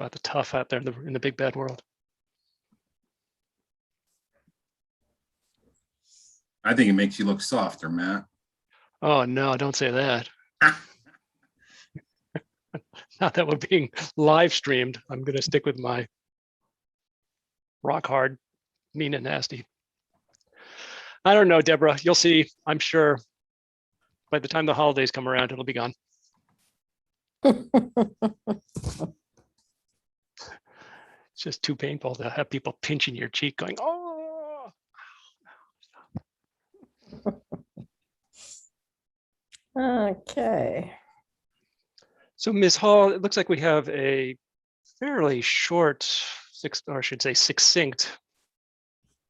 about the tough out there in the big bad world. I think it makes you look softer, Matt. Oh no, don't say that. Not that we're being live streamed. I'm going to stick with my rock hard, mean and nasty. I don't know, Deborah. You'll see. I'm sure by the time the holidays come around, it'll be gone. It's just too painful to have people pinching your cheek going, oh. Okay. So Ms. Hall, it looks like we have a fairly short, succinct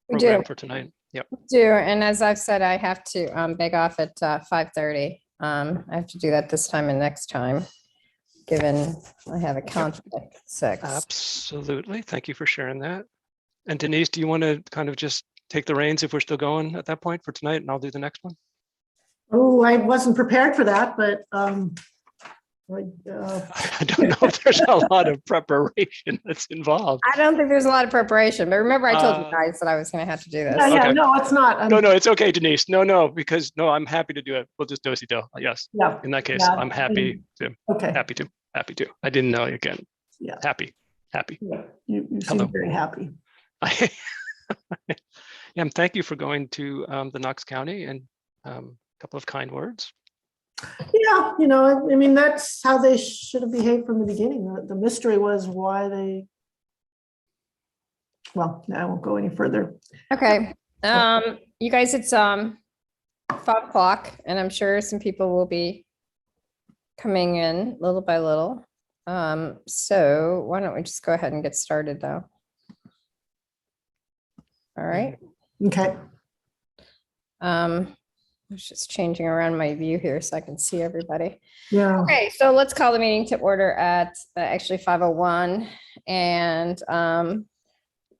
We program do. for tonight. Yep. And as I've said, I have to beg off at 5:30. I have to do that this time and next time, given I have a conflict at 6. Absolutely. Thank you for sharing that. And Denise, do you want to kind of just take the reins if we're still going at that point for tonight, and I'll do the next one? Oh, I wasn't prepared for that, but I don't know if there's a lot of preparation that's involved. I don't think there's a lot of preparation, but remember I told you guys that I was going to have to do this. yeah, Okay. no, it's not. No, it's okay, Denise. No, because I'm happy to do it. We'll just do-si-do. Yes. Yeah. In that case, Yeah, I'm happy to. Okay. Happy to. I didn't know again. Yeah. Happy. Yeah, you Hello. seem very happy. Thank you for going to the Knox County and a couple of kind words. Yeah, I mean, that's how they should have behaved from the beginning. The mystery was why they. Well, I won't go any further. Okay. You guys, it's 5 o'clock, and I'm sure some people will be coming in little by little. So why don't we just go ahead and get started, though? All right. Okay. I was just changing around my view here so I can see everybody. Yeah. Okay, so let's call the meeting to order at actually 5:01, and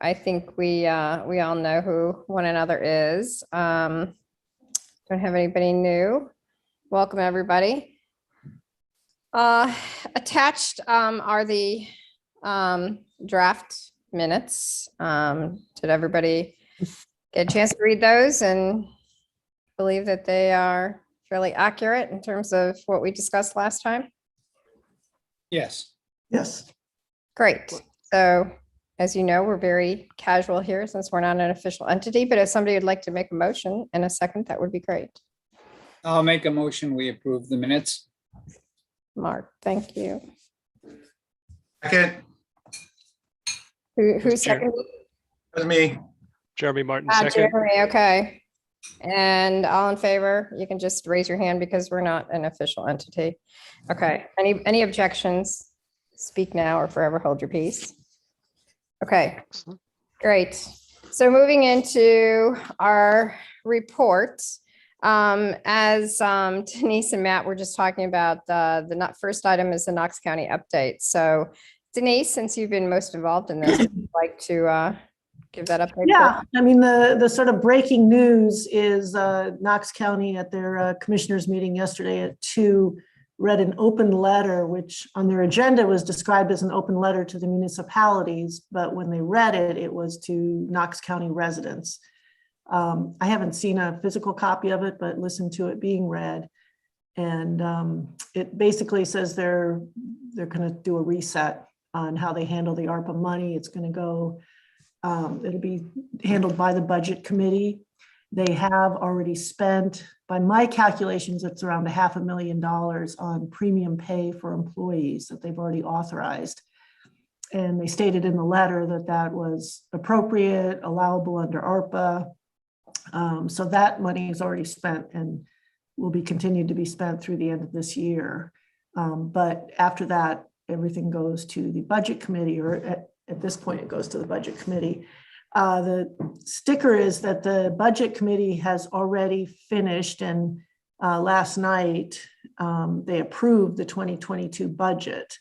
I think we all know who one another is. Don't have anybody new. Welcome, everybody. Attached are the draft minutes. Did everybody get a chance to read those and believe that they are fairly accurate in terms of what we discussed last time? Yes. Yes. Great. So as you know, we're very casual here since we're not an official entity, but if somebody would like to make a motion in a second, that would be great. I'll make a motion. We approve the minutes. Mark, thank you. Second, Who Mr. Chair. seconded? that's me. Jeremy Martin, second. Jeremy, okay. And all in favor, you can just raise your hand because we're not an official entity. Okay, any objections? Speak now or forever hold your peace. Okay, Excellent. great. So moving into our report, as Denise and Matt were just talking about, the first item is the Knox County update. So Denise, since you've been most involved in this, would you like to give that update? Yeah, I mean, the sort of breaking news is Knox County at their commissioners meeting yesterday at 2 read an open letter, which on their agenda was described as an open letter to the municipalities, but when they read it, it was to Knox County residents. I haven't seen a physical copy of it, but listened to it being read. And it basically says they're going to do a reset on how they handle the ARPA money. It's going to go, it'll be handled by the budget committee. They have already spent, by my calculations, it's around $500,000 on premium pay for employees that they've already authorized. And they stated in the letter that that was appropriate, allowable under ARPA. So that money is already spent and will be continued to be spent through the end of this year. But after that, everything goes to the budget committee, or at this point, it goes to the budget committee. The sticker is that the budget committee has already finished, and last night they approved the 2022 budget.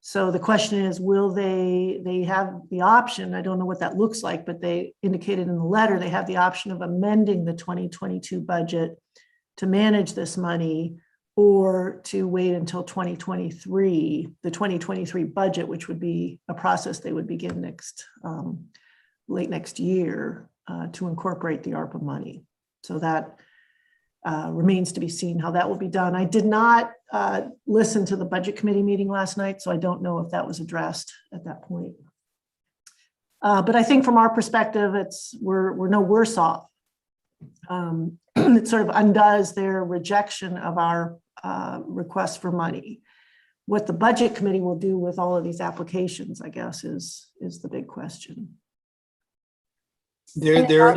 So the question is, will they have the option? I don't know what that looks like, but they indicated in the letter they have the option of amending the 2022 budget to manage this money, or to wait until 2023, the 2023 budget, which would be a process they would begin late next year to incorporate the ARPA money. So that remains to be seen how that will be done. I did not listen to the budget committee meeting last night, so I don't know if that was addressed at that point. But I think from our perspective, we're no worse off. It sort of undoes their rejection of our request for money. What the budget committee will do with all of these applications, I guess, is the big question. There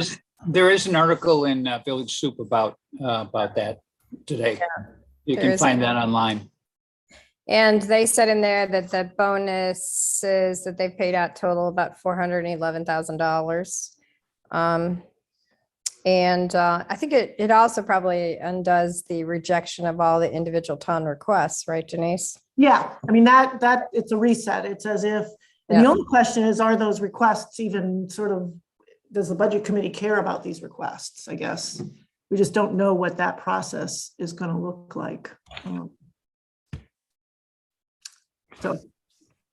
is an article in Village Soup about that today. You there can is. find that online. And they said in there that the bonuses that they paid out total about $411,000. And I think it also probably undoes the rejection of all the individual town requests, right, Denise? Yeah, I mean, that it's a reset. It's as if, and the only question is, are those requests even sort of, does the budget committee care about these requests? I guess we just don't know what that process is going to look like. So,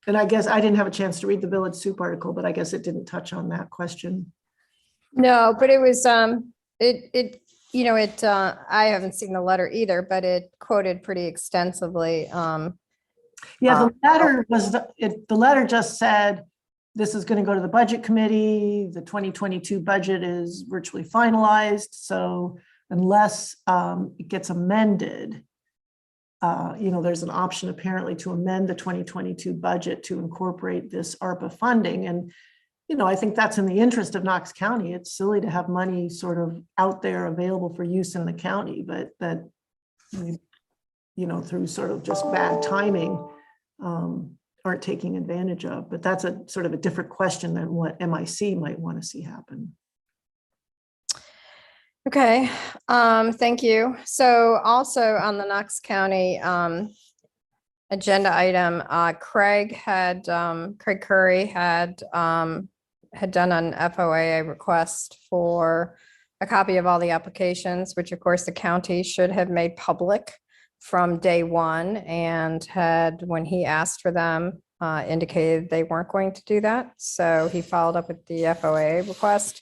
and I guess I didn't have a chance to read the Village Soup article, but I guess it didn't touch on that question. No, but it was, I haven't seen the letter either, but it quoted pretty extensively. Yeah, the letter just said, this is going to go to the budget committee. The 2022 budget is virtually finalized. So unless it gets amended, there's an option apparently to amend the 2022 budget to incorporate this ARPA funding. And, I think that's in the interest of Knox County. It's silly to have money sort of out there available for use in the county, but that, through sort of just bad timing, aren't taking advantage of. But that's a sort of a different question than what MIC might want to see happen. Okay, thank you. So also on the Knox County agenda item, Craig Curry had done an FOA request for a copy of all the applications, which of course the county should have made public from day one, and when he asked for them, indicated they weren't going to do that. So he followed up with the FOA request,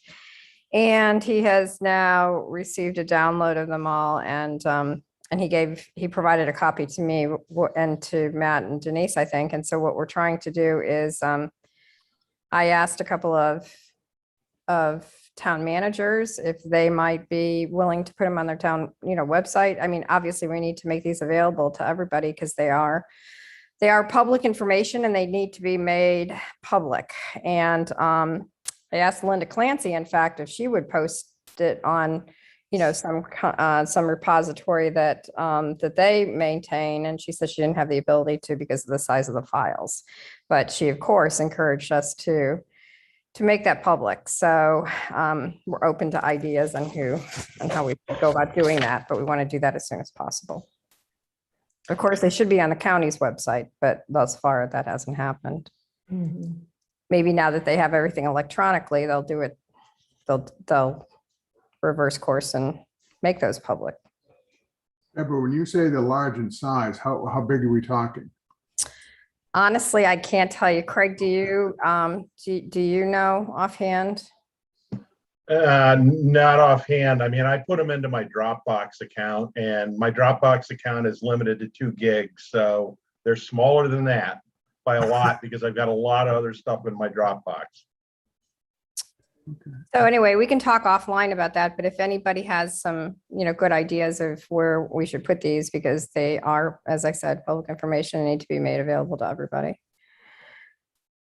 and he has now received a download of them all, and he provided a copy to me and to Matt and Denise, I think. And so what we're trying to do is, I asked a couple of town managers if they might be willing to put them on their town, website. I mean, obviously we need to make these available to everybody because they are public information and they need to be made public. And I asked Linda Clancy, in fact, if she would post it on, some repository that they maintain. And she said she didn't have the ability to because of the size of the files. But she, of course, encouraged us to make that public. So we're open to ideas on how we go about doing that, but we want to do that as soon as possible. Of course, they should be on the county's website, but thus far that hasn't happened. Mm-hmm. Maybe now that they have everything electronically, they'll do it. They'll reverse course and make those public. Yeah, but when you say they're large in size, how big are we talking? Honestly, I can't tell you. Craig, do you know offhand? Not offhand. I mean, I put them into my Dropbox account, and my Dropbox account is limited to 2 gigs. So they're smaller than that by a lot because I've got a lot of other stuff in my Dropbox. So anyway, we can talk offline about that, but if anybody has some, good ideas of where we should put these, because they are, as I said, public information and need to be made available to everybody.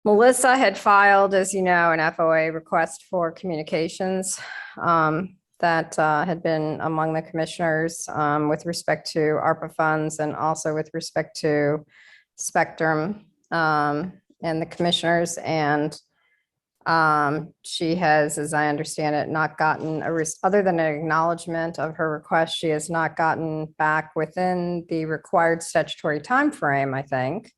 Melissa had filed, as you know, an FOA request for communications that had been among the commissioners with respect to ARPA funds and also with respect to Spectrum and the commissioners. And she has, as I understand it, not gotten other than an acknowledgement of her request. She has not gotten back within the required statutory timeframe, I think,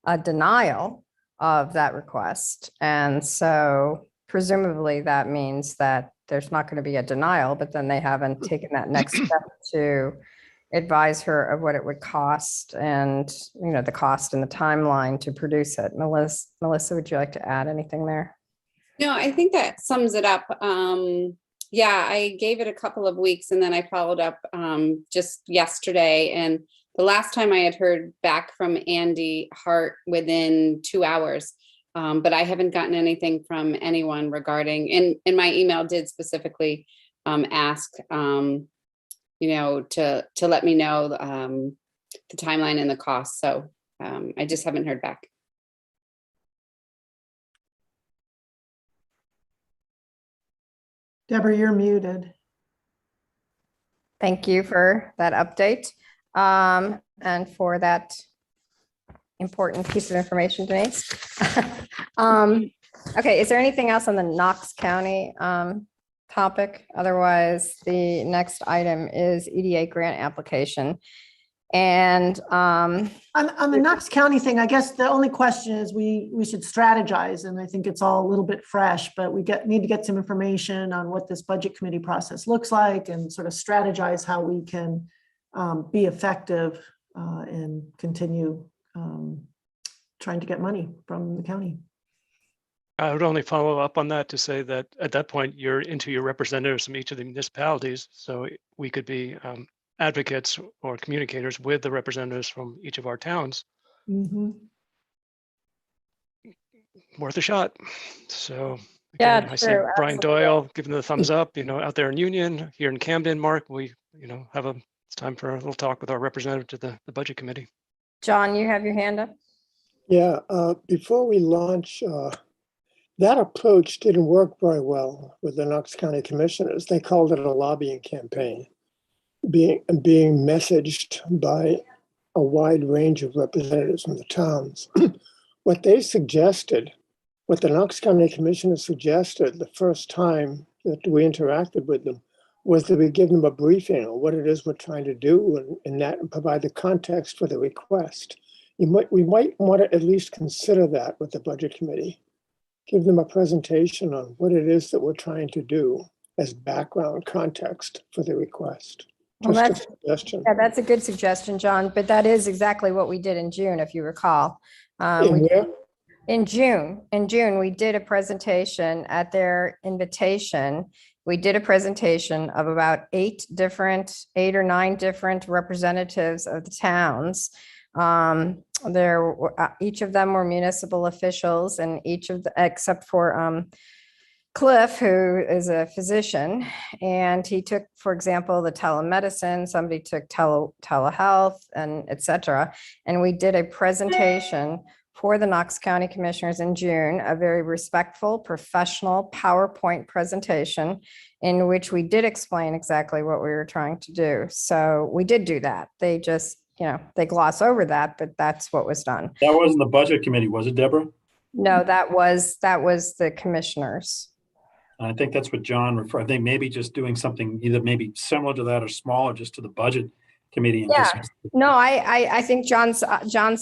a denial of that request. And so presumably that means that there's not going to be a denial, but then they haven't taken that next step to advise her of what it would cost and, the cost and the timeline to produce it. Melissa, would you like to add anything there? No, I think that sums it up. Yeah, I gave it a couple of weeks and then I followed up just yesterday. And the last time I had heard back from Andy Hart within 2 hours, but I haven't gotten anything from anyone regarding, and my email did specifically ask, to let me know the timeline and the cost. So I just haven't heard back. Deborah, you're muted. Thank you for that update and for that important piece of information, Denise. Okay, is there anything else on the Knox County topic? Otherwise, the next item is EDA grant application. And On the Knox County thing, I guess the only question is we should strategize, and I think it's all a little bit fresh, but we need to get some information on what this budget committee process looks like and sort of strategize how we can be effective and continue trying to get money from the county. I would only follow up on that to say that at that point, you're into your representatives from each of the municipalities. So we could be advocates or communicators with the representatives from each of our towns. Mhm. Worth a shot. So Yeah, again, I see true, Brian absolutely. Doyle giving the thumbs up, out there in Union, here in Camden, Mark, we, it's time for a little talk with our representative to the budget committee. John, you have your hand up? Yeah, before we launch, that approach didn't work very well with the Knox County Commissioners. They called it a lobbying campaign, being messaged by a wide range of representatives from the towns. What they suggested, what the Knox County Commissioners suggested the first time that we interacted with them, was that we give them a briefing on what it is we're trying to do and that provide the context for the request. We might want to at least consider that with the budget committee. Give them a presentation on what it is that we're trying to do as background context for the request. Well, Just a that's- suggestion. Yeah, that's a good suggestion, John, but that is exactly what we did in June, if you recall. In June, we did a presentation at their invitation. We did a presentation of about 8 or 9 different representatives of the towns. Each of them were municipal officials, and except for Cliff, who is a physician, and he took, for example, the telemedicine, somebody took telehealth, and et cetera. And we did a presentation for the Knox County Commissioners in June, a very respectful, professional PowerPoint presentation in which we did explain exactly what we were trying to do. So we did do that. They just, they gloss over that, but that's what was done. That wasn't the budget committee, was it, Deborah? No, that was the commissioners. I think that's what John referred. I think maybe just doing something either maybe similar to that or smaller, just to the budget committee. And Yeah. just, No, I think John's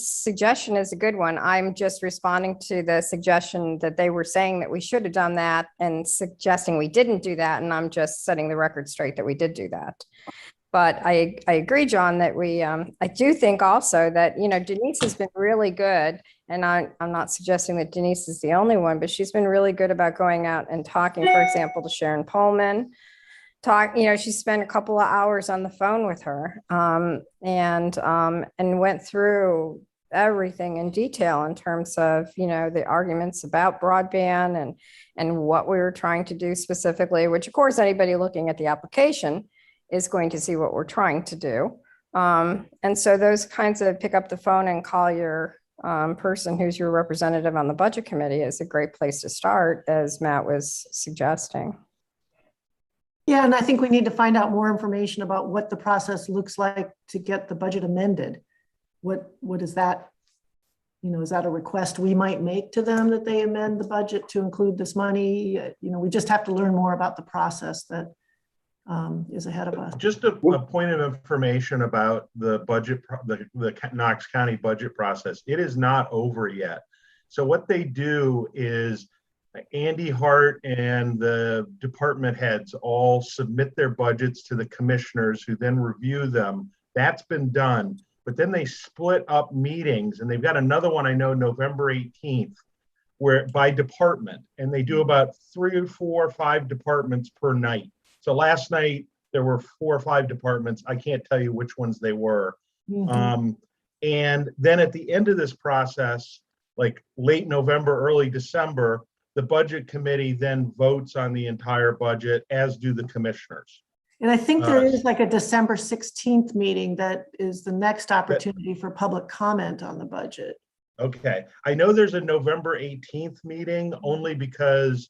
suggestion is a good one. I'm just responding to the suggestion that they were saying that we should have done that and suggesting we didn't do that. And I'm just setting the record straight that we did do that. But I agree, John, that I do think also that, Denise has been really good. And I'm not suggesting that Denise is the only one, but she's been really good about going out and talking, for example, to Sharon Pullman. She spent a couple of hours on the phone with her and went through everything in detail in terms of, the arguments about broadband and what we were trying to do specifically, which of course, anybody looking at the application is going to see what we're trying to do. And so those kinds of pick up the phone and call your person who's your representative on the budget committee is a great place to start, as Matt was suggesting. Yeah, and I think we need to find out more information about what the process looks like to get the budget amended. What is that? Is that a request we might make to them that they amend the budget to include this money? We just have to learn more about the process that is ahead of us. Just a point of information about the budget, the Knox County budget process. It is not over yet. So what they do is Andy Hart and the department heads all submit their budgets to the commissioners, who then review them That's been done. But then they split up meetings, and they've got another one, I know, November 18th, where by department, and they do about 3 or 4 or 5 departments per night. So last night there were 4 or 5 departments. I can't tell you which ones they were. And then at the end of this process, like late November, early December, the budget committee then votes on the entire budget, as do the commissioners. And I think there is like a December 16th meeting that is the next opportunity for public comment on the budget. Okay, I know there's a November 18th meeting only because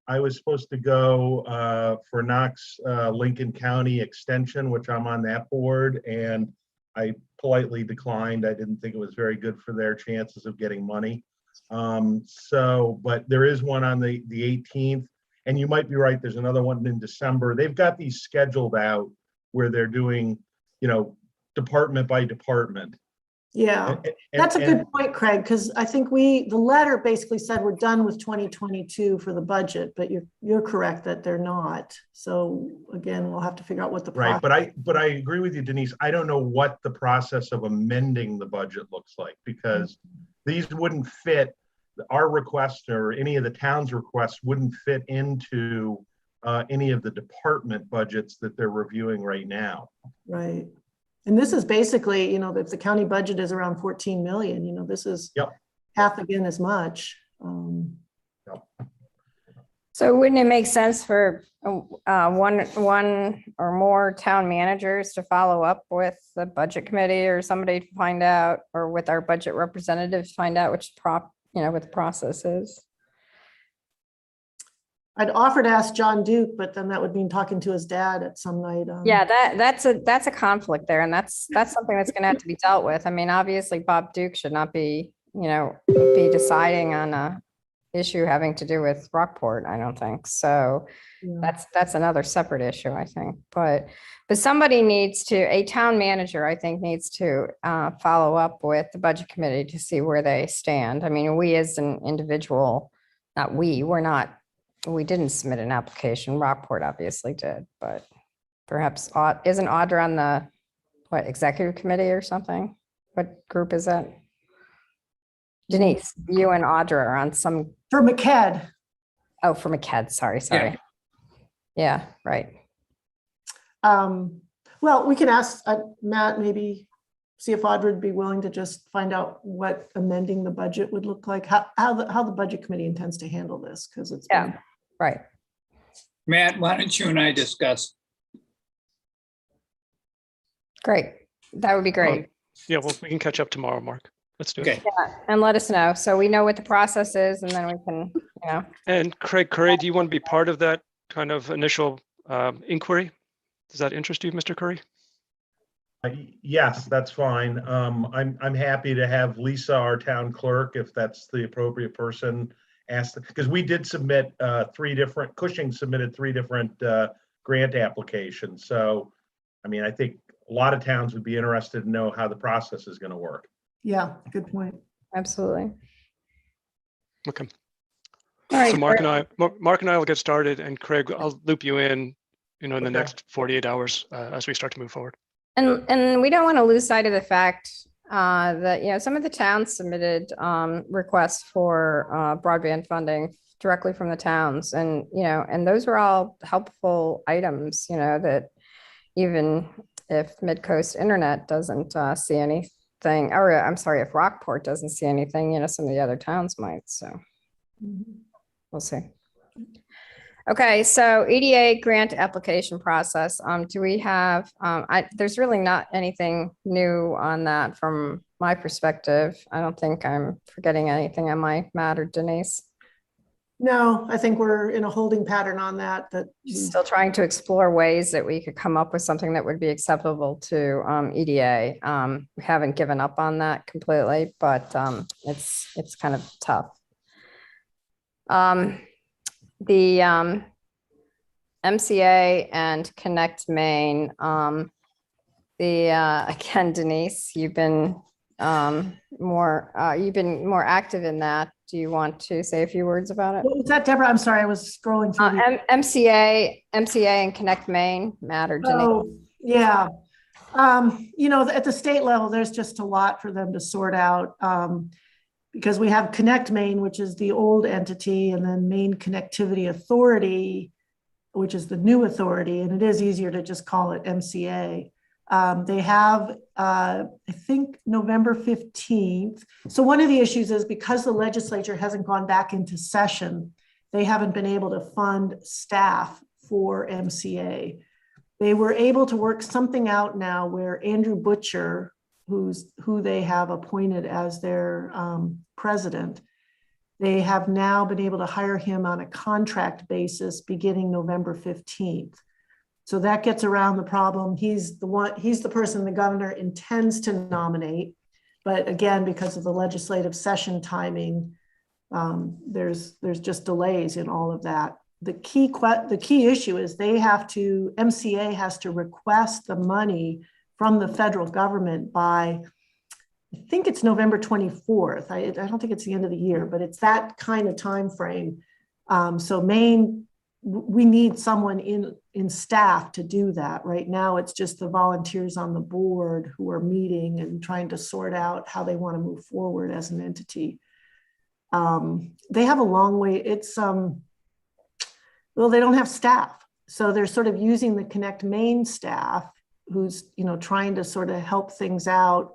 I was supposed to go for Knox Lincoln County Extension, which I'm on that board, and I politely declined. I didn't think it was very good for their chances of getting money. But there is one on the 18th, and you might be right, there's another one in December. They've got these scheduled out where they're doing, department by department. Yeah, that's a good point, Craig, because I think the letter basically said we're done with 2022 for the budget, but you're correct that they're not. So again, we'll have to figure out what the right. But I agree with you, Denise. I don't know what the process of amending the budget looks like, because these wouldn't fit, our request or any of the town's requests wouldn't fit into any of the department budgets that they're reviewing right now. Right. And this is basically, if the county budget is around 14 million, this is half again as much. So wouldn't it make sense for one or more town managers to follow up with the budget committee or somebody to find out, or with our budget representatives, find out what the process is? I'd offer to ask John Duke, but then that would mean talking to his dad at some night. Yeah, that's a conflict there, and that's something that's going to have to be dealt with. I mean, obviously, Bob Duke should not be deciding on a issue having to do with Rockport. I don't think so. Yeah. That's another separate issue, I think. But somebody a town manager, I think, needs to follow up with the budget committee to see where they stand. I mean, we as an individual, we didn't submit an application. Rockport obviously did, but perhaps isn't Audra on the executive committee or something? What group is that? Denise, you and Audra are on some. For McCad. Oh, for McCad. Sorry. Yeah, right. Well, we can ask Matt, maybe see if Audra would be willing to just find out what amending the budget would look like, how the budget committee intends to handle this, because it's right. Matt, why don't you and I discuss? Great. That would be great. Yeah, well, we can catch up tomorrow, Mark. Let's do it. Okay. Yeah, and let us know so we know what the process is, and then we can, And Craig Curry, do you want to be part of that kind of initial inquiry? Does that interest you, Mr. Curry? Yes, that's fine. I'm happy to have Lisa, our town clerk, if that's the appropriate person, because we did submit Cushing submitted 3 different grant applications. So, I mean, I think a lot of towns would be interested to know how the process is going to work. Yeah, good point. absolutely. Okay. All right. So Mark and I will get started, and Craig, I'll loop you in, in the next 48 hours as we start to move forward. And we don't want to lose sight of the fact that, some of the towns submitted requests for broadband funding directly from the towns. And, and those were all helpful items, that even if Midcoast Internet doesn't see anything, or I'm sorry, if Rockport doesn't see anything, some of the other towns might. So we'll see. Okay, so EDA grant application process. Do we have, there's really not anything new on that from my perspective. I don't think I'm forgetting anything. Am I, Matt or Denise? No, I think we're in a holding pattern on that. Still trying to explore ways that we could come up with something that would be acceptable to EDA. We haven't given up on that completely, but it's kind of tough. The MCA and Connect Maine. Again, Denise, you've been more active in that. Do you want to say a few words about it? What was that, Deborah? I'm sorry, I was scrolling through. MCA and Connect Maine, Matt or Denise? Oh, yeah. At the state level, there's just a lot for them to sort out. Because we have Connect Maine, which is the old entity, and then Maine Connectivity Authority, which is the new authority, and it is easier to just call it MCA. They have, I think, November 15th. So one of the issues is because the legislature hasn't gone back into session, they haven't been able to fund staff for MCA. They were able to work something out now where Andrew Butcher, who they have appointed as their president, they have now been able to hire him on a contract basis beginning November 15th. So that gets around the problem. He's the person the governor intends to nominate. But again, because of the legislative session timing, there's just delays in all of that. The key issue is MCA has to request the money from the federal government by, I think it's November 24th. I don't think it's the end of the year, but it's that kind of time frame. So Maine, we need someone in staff to do that. Right now, it's just the volunteers on the board who are meeting and trying to sort out how they want to move forward as an entity. They have a long way. They don't have staff. So they're sort of using the Connect Maine staff who's, trying to sort of help things out.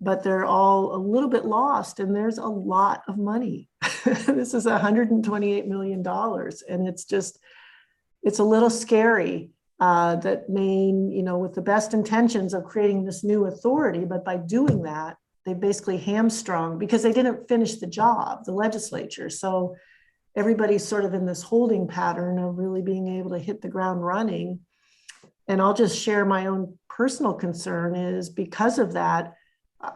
But they're all a little bit lost, and there's a lot of money. This is $128 million. And it's a little scary that Maine, with the best intentions of creating this new authority, but by doing that, they basically hamstrung because they didn't finish the job, the legislature. So everybody's sort of in this holding pattern of really being able to hit the ground running. And I'll just share my own personal concern is because of that,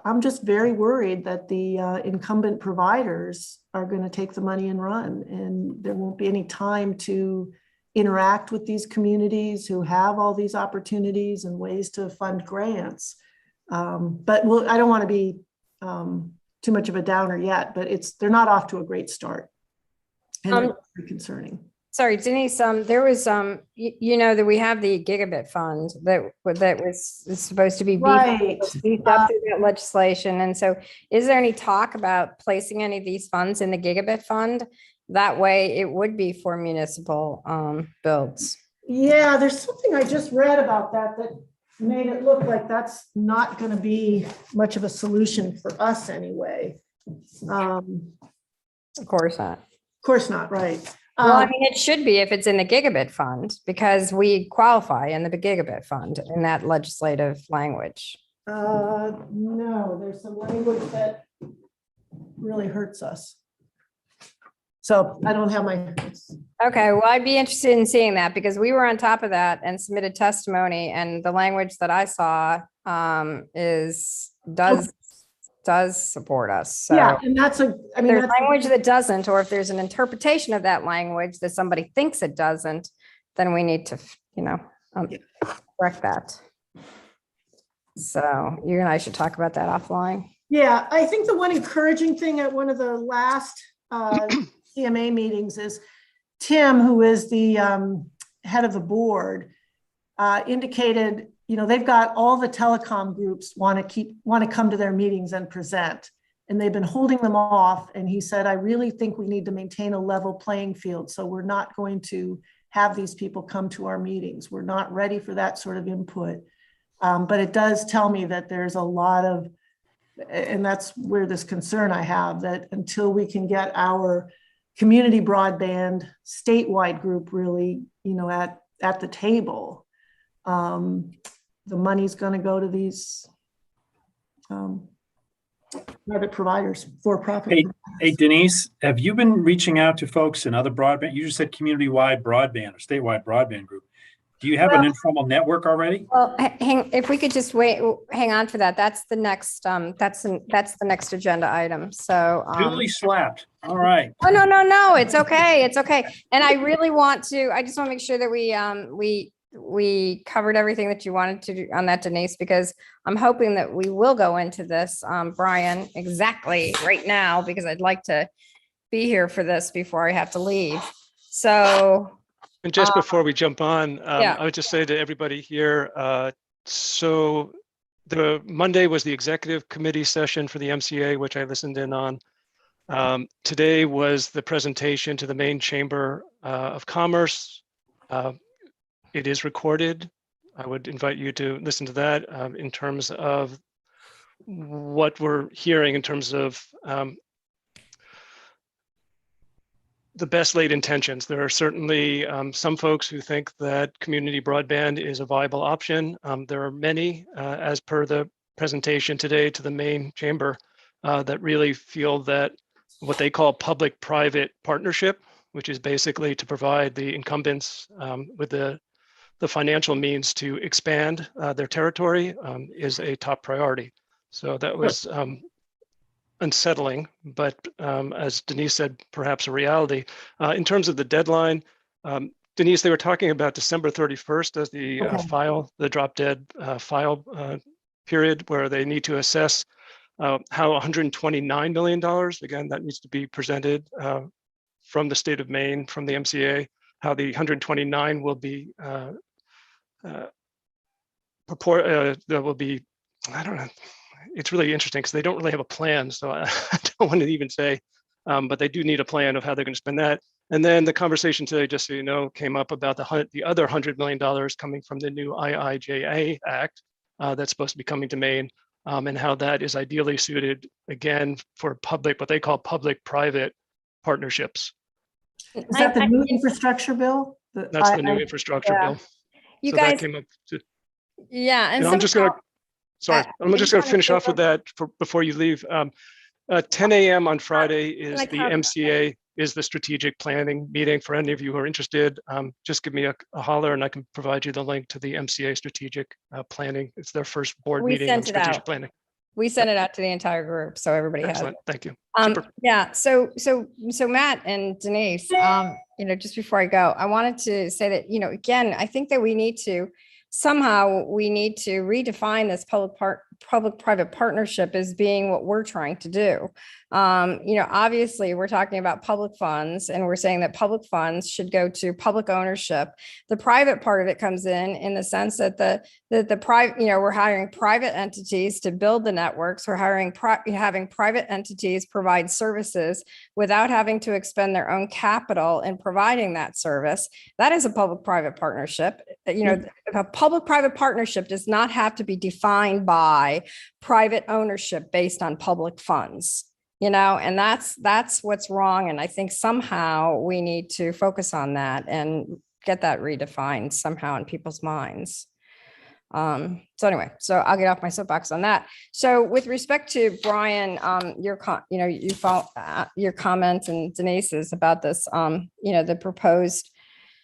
I'm just very worried that the incumbent providers are going to take the money and run, and there won't be any time to interact with these communities who have all these opportunities and ways to fund grants. But I don't want to be too much of a downer yet, but they're not off to a great start. And it's very concerning. Sorry, Denise, there was, that we have the gigabit fund that was supposed to be beefed up through that legislation. And so is there any talk about placing any of these funds in the gigabit fund? That way it would be for municipal builds. Yeah, there's something I just read about that made it look like that's not going to be much of a solution for us anyway. Of course not. Of course not, right. Well, it should be if it's in the gigabit fund because we qualify in the gigabit fund in that legislative language. No, there's some language that really hurts us. So I don't have my. Okay, well, I'd be interested in seeing that because we were on top of that and submitted testimony, and the language that I saw does support us. So yeah, and there's language that doesn't, or if there's an interpretation of that language that somebody thinks it doesn't, then we need to, correct that. So you and I should talk about that offline. Yeah, I think the one encouraging thing at one of the last CMA meetings is Tim, who is the head of the board, indicated they've got all the telecom groups want to come to their meetings and present, and they've been holding them off. And he said, I really think we need to maintain a level playing field. So we're not going to have these people come to our meetings. We're not ready for that sort of input. But it does tell me that there's a lot of, and that's where this concern I have, that until we can get our community broadband statewide group really, at the table, the money's going to go to these private providers, for-profit. Hey, Denise, have you been reaching out to folks in other broadband? You just said community-wide broadband or statewide broadband group. Do you have an informal network already? Well, if we could just hang on for that. That's the next. That's the next agenda item. So Duly slapped. All right. Oh no. It's okay. It's okay. And I really want to. I just want to make sure that we covered everything that you wanted to do on that, Denise, because I'm hoping that we will go into this, Brian, exactly right now, because I'd like to be here for this before I have to leave. So. And just before we jump on, yeah. I would just say to everybody here, So the Monday was the executive committee session for the MCA, which I listened in on. Today was the presentation to the main chamber of commerce. It is recorded. I would invite you to listen to that in terms of what we're hearing in terms of the best laid intentions. There are certainly some folks who think that community broadband is a viable option. There are many, as per the presentation today to the main chamber, that really feel that what they call public-private partnership, which is basically to provide the incumbents with the financial means to expand their territory, is a top priority. So that was unsettling, but as Denise said, perhaps a reality. In terms of the deadline, Denise, they were talking about December 31st as the the drop dead file period where they need to assess how $129 million, again, that needs to be presented from the state of Maine, from the MCA, how the 129 will be there will be, I don't know, it's really interesting because they don't really have a plan. So I don't want to even say, but they do need a plan of how they're going to spend that. And then the conversation today, just so you know, came up about the other $100 million coming from the new IIJA Act that's supposed to be coming to Maine, and how that is ideally suited, again, for public, what they call public-private partnerships. Is that the new infrastructure bill? That's the new infrastructure bill. You So guys, that came up to, yeah, and I'm just going to, sorry, I'm just going to finish off somehow- with that before you leave. 10 a.m. on Friday is the MCA, is the strategic planning meeting. For any of you who are interested, just give me a holler and I can provide you the link to the MCA strategic planning. It's their first board We meeting on sent it strategic out. planning. We sent it out to the entire group, so everybody has it. Excellent, thank you. Super. Yeah, so Matt and Denise, just before I go, I wanted to say that, again, I think that we need to redefine this public-private partnership as being what we're trying to do. Obviously we're talking about public funds and we're saying that public funds should go to public ownership. The private part of it comes in the sense that the private, we're hiring private entities to build the networks. We're having private entities provide services without having to expend their own capital in providing that service. That is a public-private partnership. A public-private partnership does not have to be defined by private ownership based on public funds, and that's what's wrong. And I think somehow we need to focus on that and get that redefined somehow in people's minds. So anyway, so I'll get off my soapbox on that. So with respect to Brian, your comments and Denise's about this, the proposed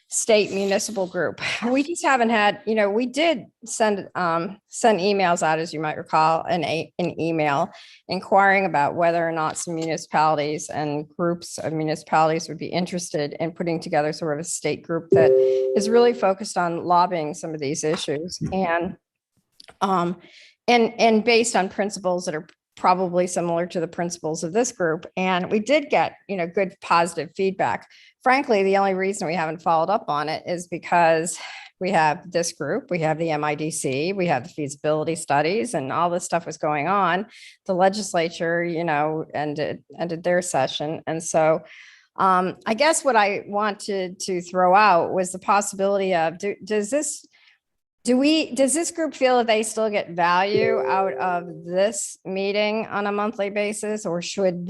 state municipal group. We just haven't had, we did send emails out, as you might recall, an email inquiring about whether or not some municipalities and groups of municipalities would be interested in putting together sort of a state group that is really focused on lobbying some of these issues and based on principles that are probably similar to the principles of this group. And we did get, good positive feedback. Frankly, the only reason we haven't followed up on it is because we have this group, we have the MIDC, we have the feasibility studies, and all this stuff was going on. The legislature, ended their session. And so I guess what I wanted to throw out was the possibility of, does this group feel that they still get value out of this meeting on a monthly basis, or should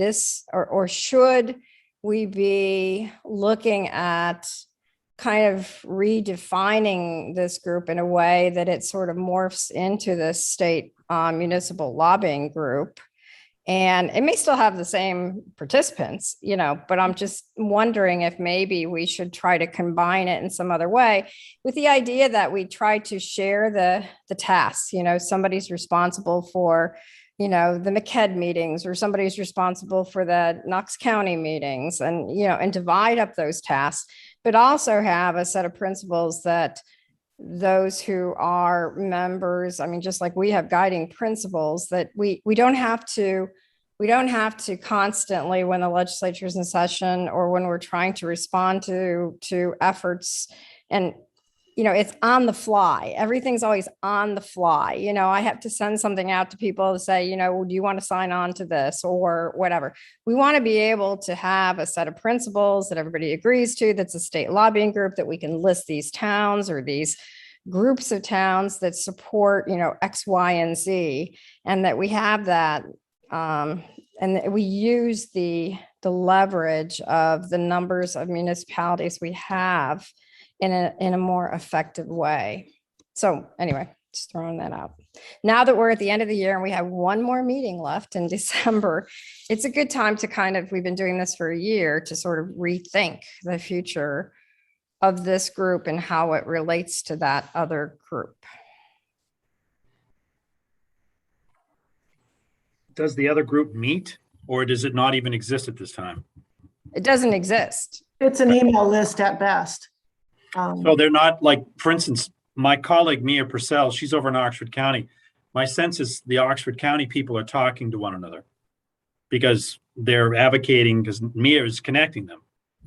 we be looking at kind of redefining this group in a way that it sort of morphs into the state municipal lobbying group? And it may still have the same participants, but I'm just wondering if maybe we should try to combine it in some other way with the idea that we try to share the tasks. Somebody's responsible for, the MCED meetings, or somebody's responsible for the Knox County meetings, and, and divide up those tasks, but also have a set of principles that those who are members, just like we have guiding principles, that we don't have to constantly, when the legislature is in session or when we're trying to respond to efforts and it's on the fly. Everything's always on the fly. I have to send something out to people to say, do you want to sign on to this or whatever? We want to be able to have a set of principles that everybody agrees to. That's a state lobbying group that we can list these towns or these groups of towns that support, X, Y, and Z, and that we have that. And that we use the leverage of the numbers of municipalities we have in a more effective way. So anyway, just throwing that out. Now that we're at the end of the year and we have one more meeting left in December, it's a good time to we've been doing this for a year, to sort of rethink the future of this group and how it relates to that other group. Does the other group meet, or does it not even exist at this time? It doesn't exist. It's an email list at best. So they're not, like, for instance, my colleague Mia Purcell, she's over in Oxford County. My sense is the Oxford County people are talking to one another because they're advocating, because Mia is connecting them.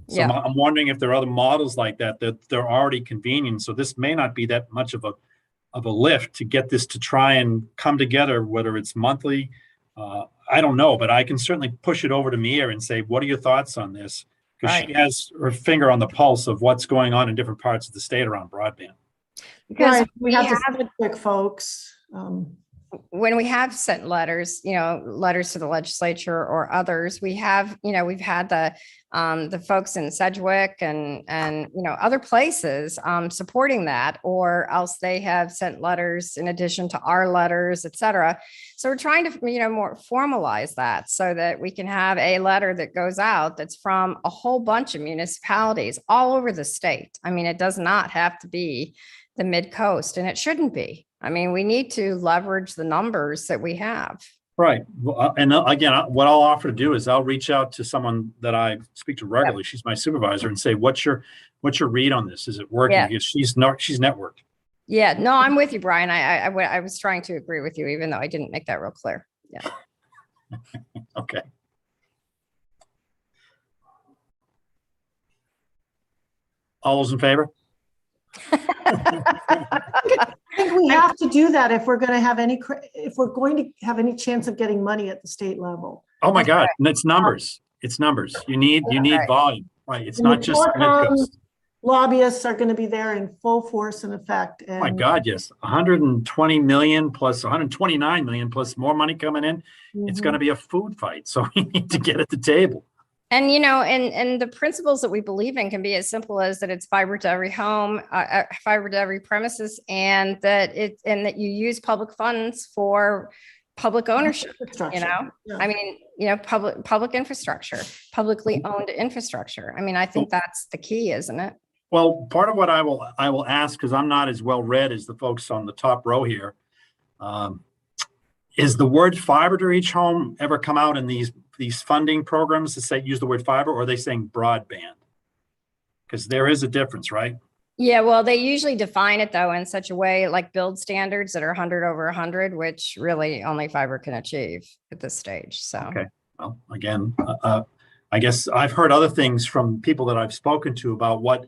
So Yeah. I'm wondering if there are other models like that they're already convening. So this may not be that much of a lift to get this to try and come together, whether it's monthly. I don't know, but I can certainly push it over to Mia and say, what are your thoughts on this? Because Right. she has her finger on the pulse of what's going on in different parts of the state around broadband. Because Right, we have the Sedgwick folks. when we have sent letters, letters to the legislature or others, we have, we've had the folks in Sedgwick and other places supporting that, or else they have sent letters in addition to our letters, et cetera. So we're trying to, more formalize that so that we can have a letter that goes out that's from a whole bunch of municipalities all over the state. I mean, it does not have to be the Midcoast, and it shouldn't be. I mean, we need to leverage the numbers that we have. Right. Well, and again, what I'll offer to do is I'll reach out to someone that I speak to regularly. She's my supervisor, and say, what's your read on this? Is it working? Yeah. Because she's networked. Yeah, no, I'm with you, Brian. I was trying to agree with you, even though I didn't make that real clear. Yeah. Okay. All those in favor? I think we have to do that if we're going to have any chance of getting money at the state level. Oh my God. And it's numbers. It's numbers. You need volume, right? It's not just Midcoast. Lobbyists are going to be there in full force and effect. Oh my God, yes. 120 million plus 129 million plus more money coming in. It's going to be a food fight. So we need to get at the table. And, and the principles that we believe in can be as simple as that it's fiber to every home, fiber to every premises, and that you use public funds for public ownership, Yeah. I mean, public infrastructure, publicly owned infrastructure. I mean, I think that's the key, isn't it? Well, part of what I will ask, because I'm not as well read as the folks on the top row here, is the word fiber to each home ever come out in these funding programs to say use the word fiber, or are they saying broadband? Because there is a difference, right? Yeah, well, they usually define it though in such a way like build standards that are 100 over 100, which really only fiber can achieve at this stage. So okay, well, again, I guess I've heard other things from people that I've spoken to about what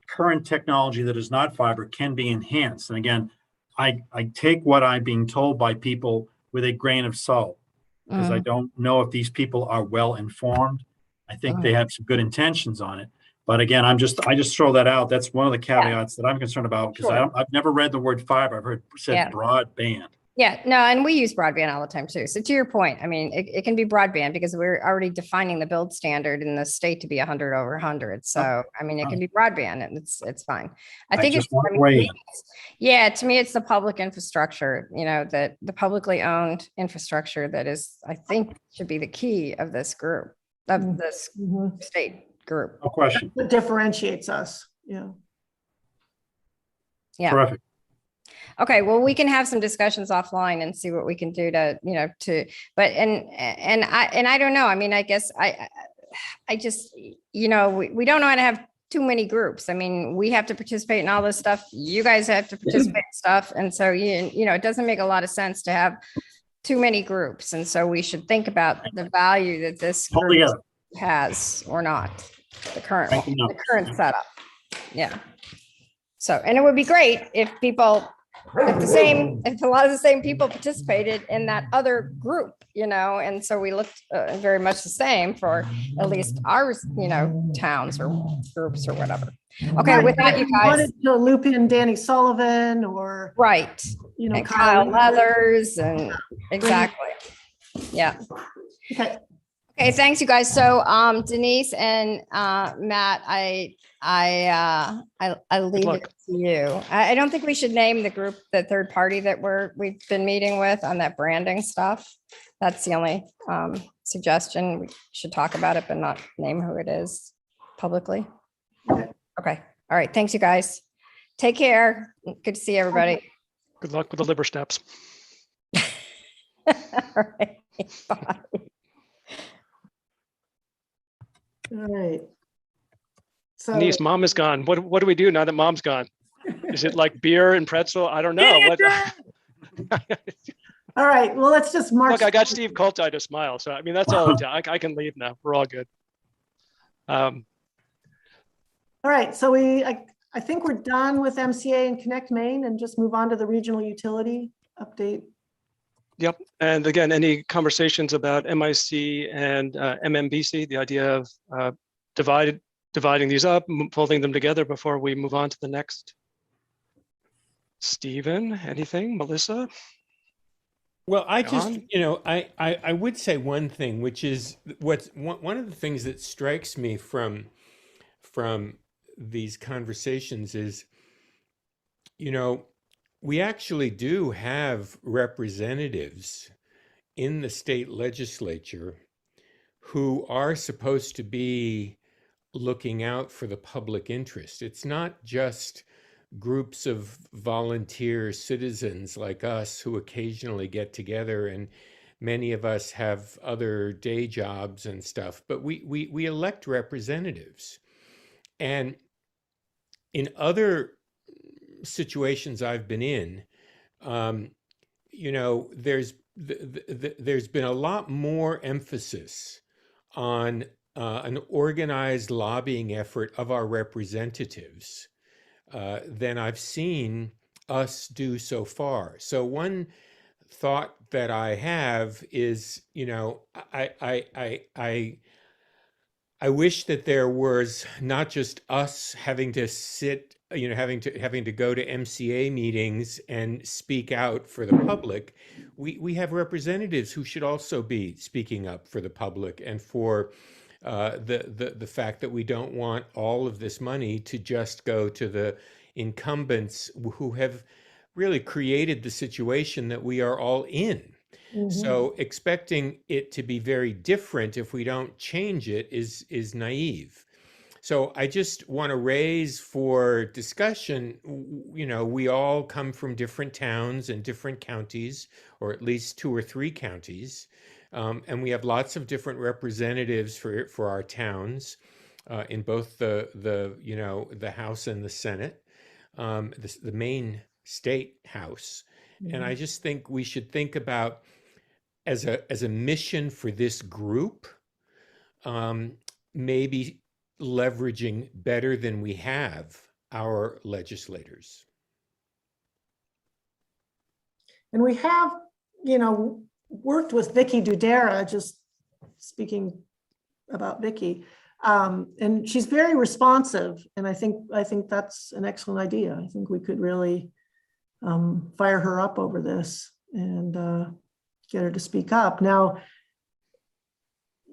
current technology that is not fiber can be enhanced. And again, I take what I'm being told by people with a grain of salt, because I don't know if these people are well informed. I think they have some good intentions on it. But again, I just throw that out. That's one of the caveats that I'm concerned about, because I've never read the word fiber. I've heard said broadband. Yeah, no, and we use broadband all the time too. So to your point, I mean, it can be broadband because we're already defining the build standard in the state to be 100 over 100. So, I mean, it can be broadband and it's fine. I think it's, to me, it's the public infrastructure, that the publicly owned infrastructure that is, I think, should be the key of this group, of this state group. No question. That differentiates us. Yeah. Yeah. Terrific. Okay, well, we can have some discussions offline and see what we can do to, but I don't know. I mean, I guess I just, we don't know how to have too many groups. I mean, we have to participate in all this stuff. You guys have to participate in stuff. And so, it doesn't make a lot of sense to have too many groups. And so we should think about the value that this group has or not, the current setup. Yeah. So, and it would be great if people, if a lot of the same people participated in that other group, and so we looked very much the same for at least our, towns or groups or whatever. Okay, with that, you If guys, wanted to loop in Danny Sullivan or, right, and Kyle Leathers and exactly. Yeah. Okay. Okay, thanks, you guys. So, Denise and Matt, I leave it luck. to you. I don't think we should name the group, the third party that we've been meeting with on that branding stuff. That's the only suggestion. We should talk about it, but not name who it is publicly. Okay. All right. Thanks, you guys. Take care. Good to see everybody. Good luck with the liver steps. All right. Bye. All right. So Denise, mom is gone. What do we do now that mom's gone? Is it like beer and pretzel? I don't know. What? all right, well, let's just march. Look, I got Steve Colti to smile. So, I mean, that's all. I can leave now. We're all good. All right, so I think we're done with MCA and Connect Maine and just move on to the regional utility update. Yep. And again, any conversations about MIC and MMBC, the idea of dividing these up, folding them together before we move on to the next. Stephen, anything? Melissa? Well, I just, John? I would say one thing, which is one of the things that strikes me from these conversations is, we actually do have representatives in the state legislature who are supposed to be looking out for the public interest. It's not just groups of volunteer citizens like us who occasionally get together, and many of us have other day jobs and stuff, but we elect representatives. And in other situations I've been in, there's been a lot more emphasis on an organized lobbying effort of our representatives than I've seen us do so far. So one thought that I have is, I wish that there was not just us having to sit, having to go to MCA meetings and speak out for the public. We have representatives who should also be speaking up for the public and for the fact that we don't want all of this money to just go to the incumbents who have really created the situation that we are all in. Mm-hmm. So expecting it to be very different if we don't change it is naive. So I just want to raise for discussion, we all come from different towns and different counties, or at least 2 or 3 counties. And we have lots of different representatives for our towns in both the House and the Senate, the main state house. Mm-hmm. And I just think we should think about as a mission for this group, maybe leveraging better than we have our legislators. And we have, worked with Vicky Dudera, just speaking about Vicky, and she's very responsive. And I think that's an excellent idea. I think we could really fire her up over this and get her to speak up. Now,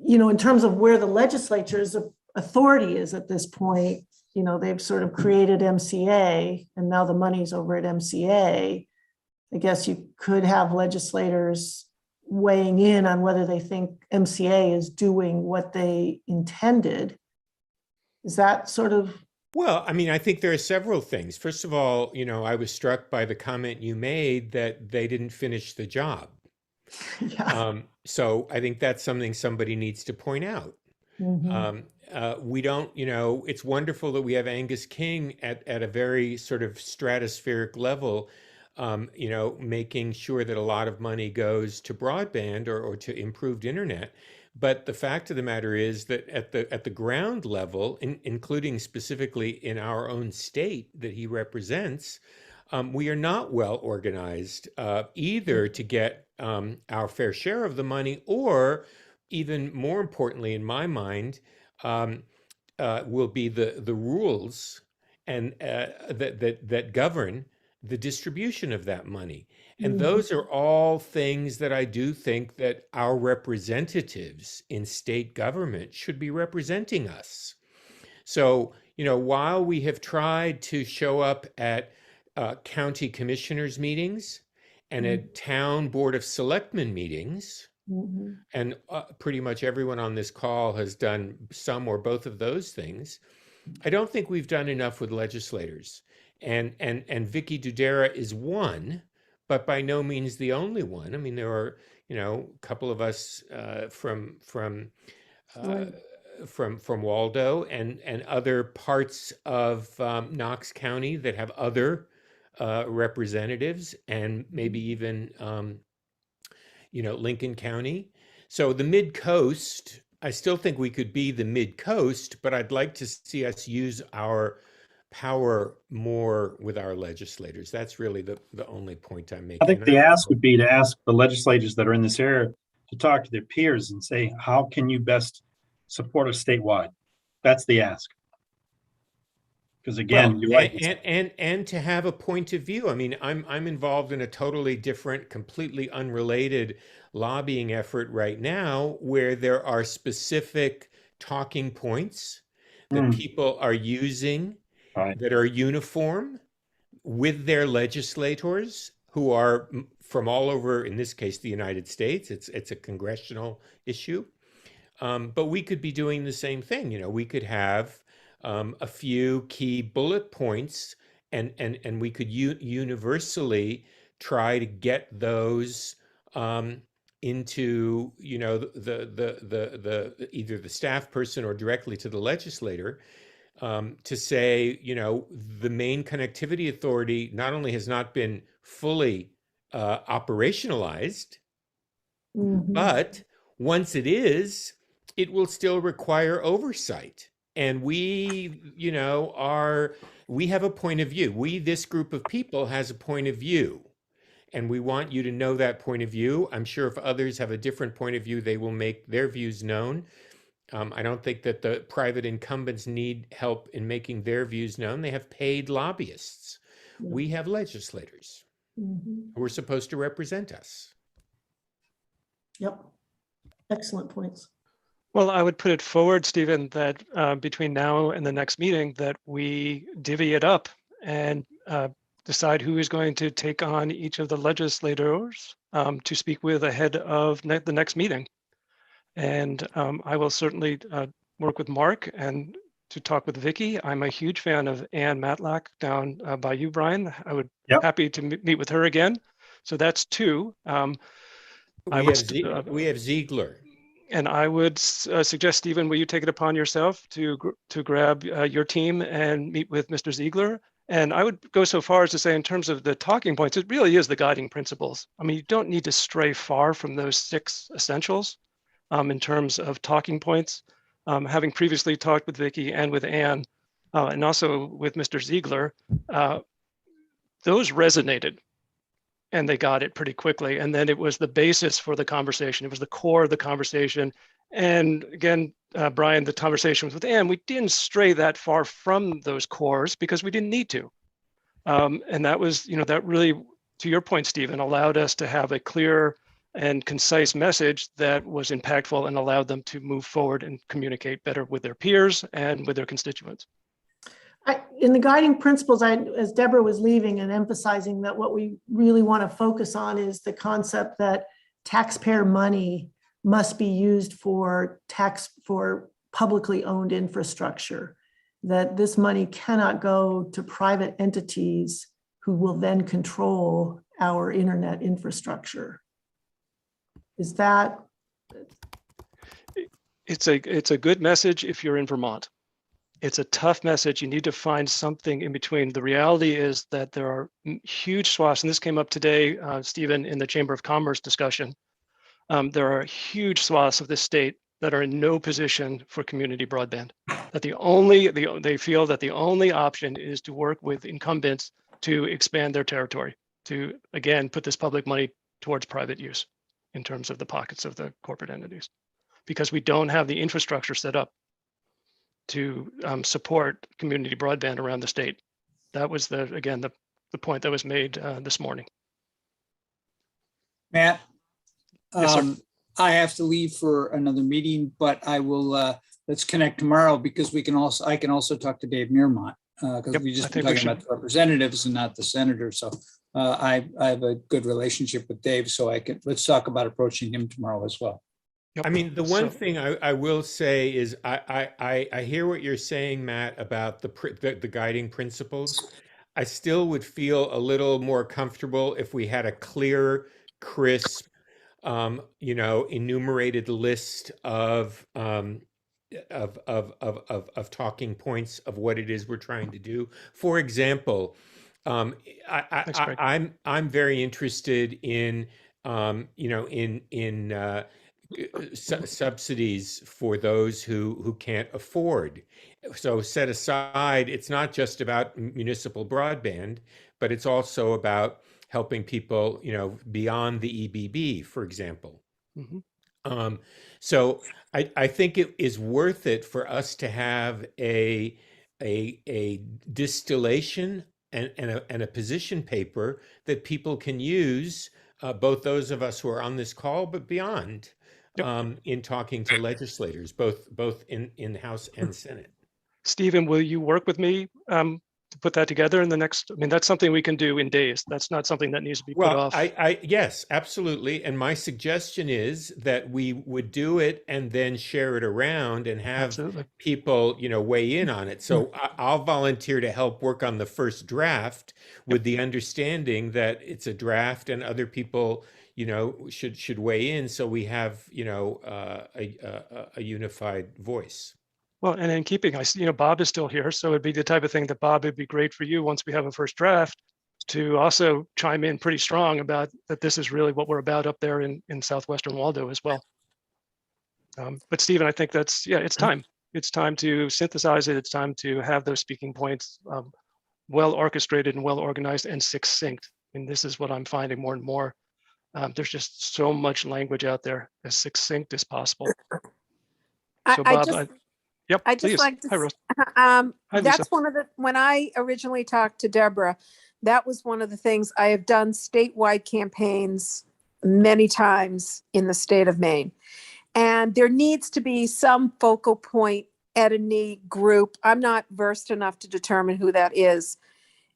in terms of where the legislature's authority is at this point, they've sort of created MCA and now the money's over at MCA. I guess you could have legislators weighing in on whether they think MCA is doing what they intended. Is that sort of? Well, I think there are several things. First of all, I was struck by the comment you made that they didn't finish the job. Yeah. So I think that's something somebody needs to point out. Mm-hmm. We don't, it's wonderful that we have Angus King at a very sort of stratospheric level, making sure that a lot of money goes to broadband or to improved internet. But the fact of the matter is that at the ground level, including specifically in our own state that he represents, we are not well organized either to get our fair share of the money, or even more importantly, in my mind, will be the rules and that govern the distribution of that money. And those are all things that I do think that our representatives in state government should be representing us. So, while we have tried to show up at county commissioners meetings and at town board of selectmen meetings, and pretty much everyone on this call has done some or both of those things, I don't think we've done enough with legislators. And Vicky Dudera is one, but by no means the only one. I mean, there are, a couple of us from Waldo and other parts of Knox County that have other representatives, and maybe even Lincoln County. So the Midcoast, I still think we could be the Midcoast, but I'd like to see us use our power more with our legislators. That's really the only point I'm making. I think the ask would be to ask the legislators that are in this area to talk to their peers and say, how can you best support us statewide? That's the ask. Because again, you're right. And to have a point of view. I mean, I'm involved in a totally different, completely unrelated lobbying effort right now, where there are specific talking points that people are using that are uniform with their legislators, who are from all over, in this case, the United States. It's a congressional issue. But we could be doing the same thing. We could have a few key bullet points, and we could universally try to get those into the either the staff person or directly to the legislator, to say, the main connectivity authority not only has not been fully operationalized, but once it is, it will still require oversight. And we, we have a point of view. This group of people has a point of view. And we want you to know that point of view. I'm sure if others have a different point of view, they will make their views known. I don't think that the private incumbents need help in making their views known. They have paid lobbyists. We have legislators who are supposed to represent us. Yep. Excellent points. Well, I would put it forward, Stephen, that between now and the next meeting, that we divvy it up and decide who is going to take on each of the legislators to speak with ahead of the next meeting. And I will certainly work with Mark and to talk with Vicky. I'm a huge fan of Ann Matlack down by you, Brian. I would happy to meet with her again. So that's two. We have Ziegler. And I would suggest, Stephen, will you take it upon yourself to grab your team and meet with Mr. Ziegler? And I would go so far as to say, in terms of the talking points, it really is the guiding principles. I mean, you don't need to stray far from those 6 essentials in terms of talking points. Having previously talked with Vicky and with Ann, and also with Mr. Ziegler, those resonated. And they got it pretty quickly. And then it was the basis for the conversation. It was the core of the conversation. And again, Brian, the conversation was with Ann, we didn't stray that far from those cores because we didn't need to. And that was, that really, to your point, Stephen, allowed us to have a clear and concise message that was impactful and allowed them to move forward and communicate better with their peers and with their constituents. In the guiding principles, as Deborah was leaving and emphasizing that what we really want to focus on is the concept that taxpayer money must be used for publicly owned infrastructure, that this money cannot go to private entities who will then control our internet infrastructure. Is that? It's a good message if you're in Vermont. It's a tough message. You need to find something in between. The reality is that there are huge swaths, and this came up today, Stephen, in the Chamber of Commerce discussion. There are huge swaths of this state that are in no position for community broadband. That they feel that the only option is to work with incumbents to expand their territory, to again put this public money towards private use in terms of the pockets of the corporate entities, because we don't have the infrastructure set up to support community broadband around the state. That was the point that was made this morning. Matt? Yes, sir. I have to leave for another meeting, but I will, let's connect tomorrow because I can also talk to Dave Mearmont. Because we just been talking about the representatives and not the senator. So I have a good relationship with Dave, so let's talk about approaching him tomorrow as well. I mean, the one thing I will say is I hear what you're saying, Matt, about the guiding principles. I still would feel a little more comfortable if we had a clear, crisp, enumerated list of talking points of what it is we're trying to do. For example, I'm very interested in subsidies for those who can't afford. So set aside, it's not just about municipal broadband, but it's also about helping people, beyond the EBB, for example. Mm-hmm. So I think it is worth it for us to have a distillation and a position paper that people can use, both those of us who are on this call, but beyond, in talking to legislators, both in House and Senate. Stephen, will you work with me to put that together in the next? I mean, that's something we can do in days. That's not something that needs to be put off. Yes, absolutely. And my suggestion is that we would do it and then share it around and have people, weigh in on it. So I'll volunteer to help work on the first draft with the understanding that it's a draft and other people, should weigh in, so we have, a unified voice. Well, and in keeping, Bob is still here, so it'd be the type of thing that Bob, it'd be great for you once we have a first draft to also chime in pretty strong about that. This is really what we're about up there in Southwestern Waldo as well. But Stephen, I think that's, it's time. It's time to synthesize it. It's time to have those speaking points well orchestrated and well organized and succinct. And this is what I'm finding more and more. There's just so much language out there, as succinct as possible. So Bob, I just like to, that's one of when I originally talked to Deborah, that was one of the things. I have done statewide campaigns many times in the state of Maine, and there needs to be some focal point at a group. I'm not versed enough to determine who that is.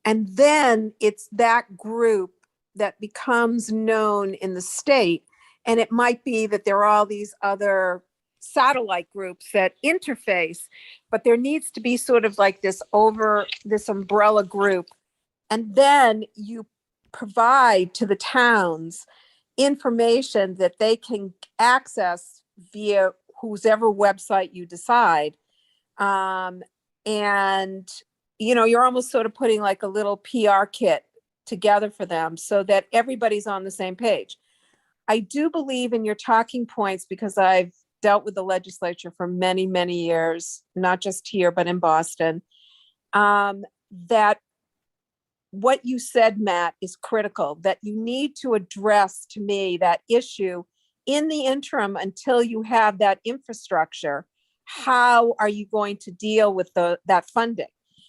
And then it's that group that becomes known in the state. And it might be that there are all these other satellite groups that interface, but there needs to be sort of like this umbrella group. And then you provide to the towns information that they can access via whosever website you decide. And, you're almost sort of putting like a little PR kit together for them so that everybody's on the same page. I do believe in your talking points because I've dealt with the legislature for many, many years, not just here, but in Boston, that what you said, Matt, is critical, that you need to address, to me, that issue in the interim until you have that infrastructure. How are you going to deal with that funding?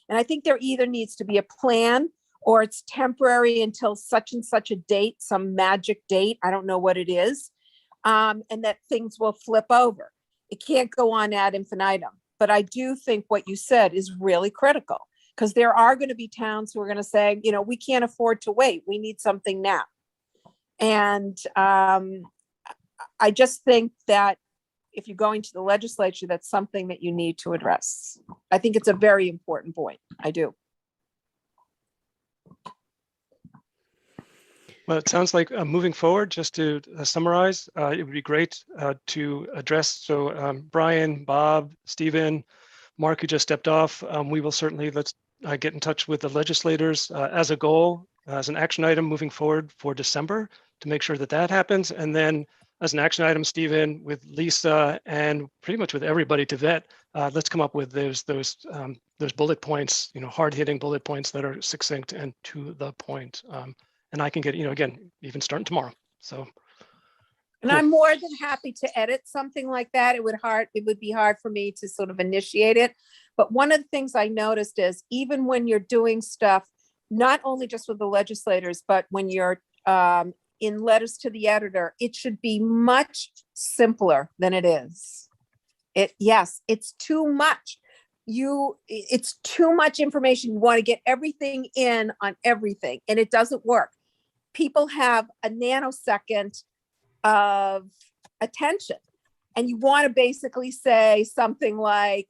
And I think there either needs to be a plan or it's temporary until such and such a date, some magic date. I don't know what it is. And that things will flip over. It can't go on ad infinitum. But I do think what you said is really critical because there are going to be towns who are going to say, we can't afford to wait. We need something now. And I just think that if you're going to the legislature, that's something that you need to address. I think it's a very important point. I do. Well, it sounds like moving forward, just to summarize, it would be great to address. So Brian, Bob, Stephen, Mark, who just stepped off, we will certainly let's get in touch with the legislators as a goal, as an action item moving forward for December to make sure that that happens. And then as an action item, Stephen, with Lisa and pretty much with everybody to vet, let's come up with those bullet points, hard hitting bullet points that are succinct and to the point. And I can get, again, even starting tomorrow. So. And I'm more than happy to edit something like that. It would be hard for me to sort of initiate it. But one of the things I noticed is even when you're doing stuff, not only just with the legislators, but when you're in letters to the editor, it should be much simpler than it is. Yes, it's too much. It's too much information. You want to get everything in on everything, and it doesn't work. People have a nanosecond of attention, and you want to basically say something like,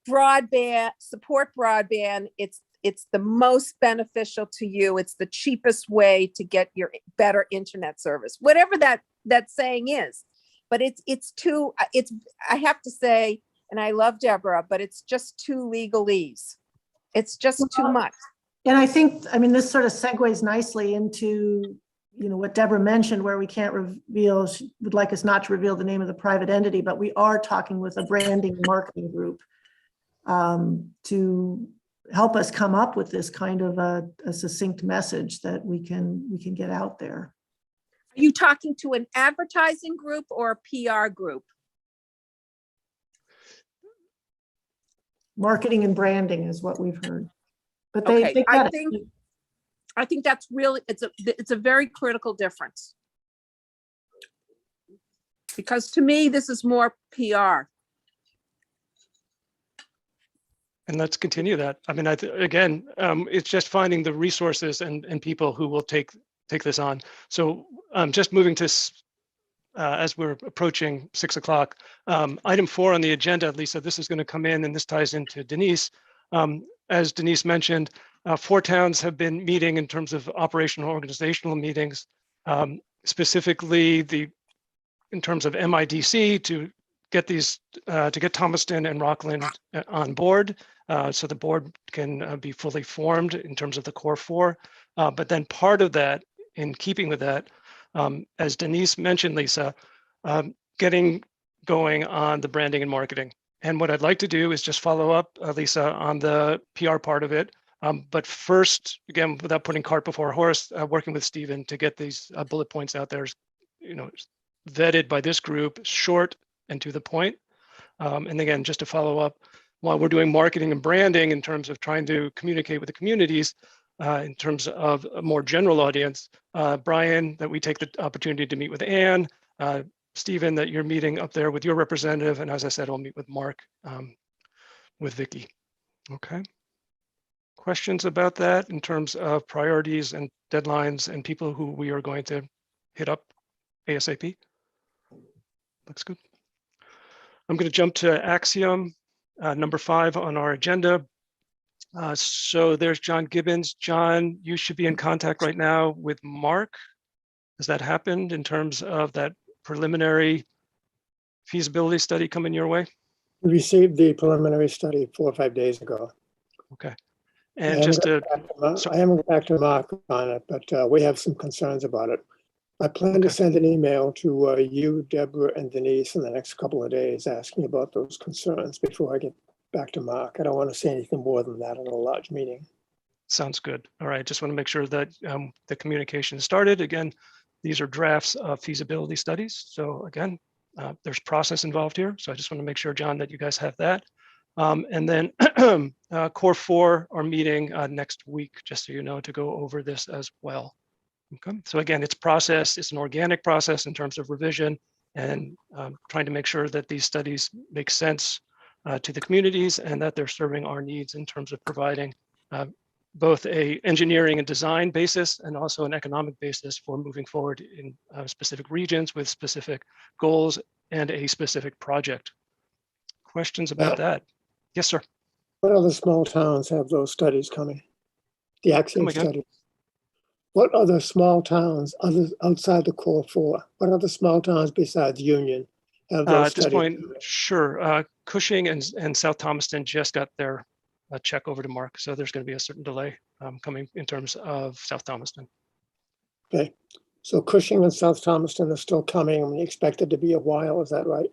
broadband, support broadband. It's the most beneficial to you. It's the cheapest way to get your better internet service, whatever that saying is. But I have to say, and I love Deborah, but it's just too legalese. It's just too much. And I think, this sort of segues nicely into, what Deborah mentioned, where we can't reveal, she would like us not to reveal the name of the private entity, but we are talking with a branding and marketing group to help us come up with this kind of a succinct message that we can get out there. Are you talking to an advertising group or a PR group? Marketing and branding is what we've heard. But Okay, I think that's really, it's a very critical difference. Because to me, this is more PR. And let's continue that. Again, it's just finding the resources and people who will take this on. So just moving to, as we're approaching 6 o'clock, item 4 on the agenda, Lisa, this is going to come in, and this ties into Denise. As Denise mentioned, 4 towns have been meeting in terms of operational organizational meetings, specifically in terms of MIDC to get Thomaston and Rockland on board, so the board can be fully formed in terms of the core 4. But then part of that, in keeping with that, as Denise mentioned, Lisa, getting going on the branding and marketing. And what I'd like to do is just follow up, Lisa, on the PR part of it. But first, again, without putting cart before horse, working with Stephen to get these bullet points out there, vetted by this group, short and to the point. And again, just to follow up, while we're doing marketing and branding in terms of trying to communicate with the communities, in terms of a more general audience, Brian, that we take the opportunity to meet with Anne, Stephen, that you're meeting up there with your representative, and as I said, I'll meet with Mark, with Vicky. Okay. Questions about that in terms of priorities and deadlines and people who we are going to hit up ASAP? Looks good. I'm going to jump to Axiom, number 5 on our agenda. So there's John Gibbons. John, you should be in contact right now with Mark. Has that happened in terms of that preliminary feasibility study coming your way? We received the preliminary study 4 or 5 days ago. Okay. And I haven't got back to Mark on it, but we have some concerns about it. I plan to send an email to you, Deborah, and Denise in the next couple of days asking about those concerns before I get back to Mark. I don't want to say anything more than that in a large meeting. Sounds good. All right. Just want to make sure that the communication started. Again, these are drafts of feasibility studies. So again, there's process involved here. So I just want to make sure, John, that you guys have that. And then Core 4 are meeting next week, just so you know, to go over this as well. Okay. So again, it's process. It's an organic process in terms of revision and trying to make sure that these studies make sense to the communities and that they're serving our needs in terms of providing both a engineering and design basis and also an economic basis for moving forward in specific regions with specific goals and a specific project. Questions about that? Yes, sir. What other small towns have those studies coming? The Axiom study. What other small towns outside the core 4? What other small towns besides Union have those at this studies point, coming? sure. Cushing and South Thomaston just got their check over to Mark. So there's going to be a certain delay coming in terms of South Thomaston. Okay. So Cushing and South Thomaston are still coming, and we expect it to be a while, is that right?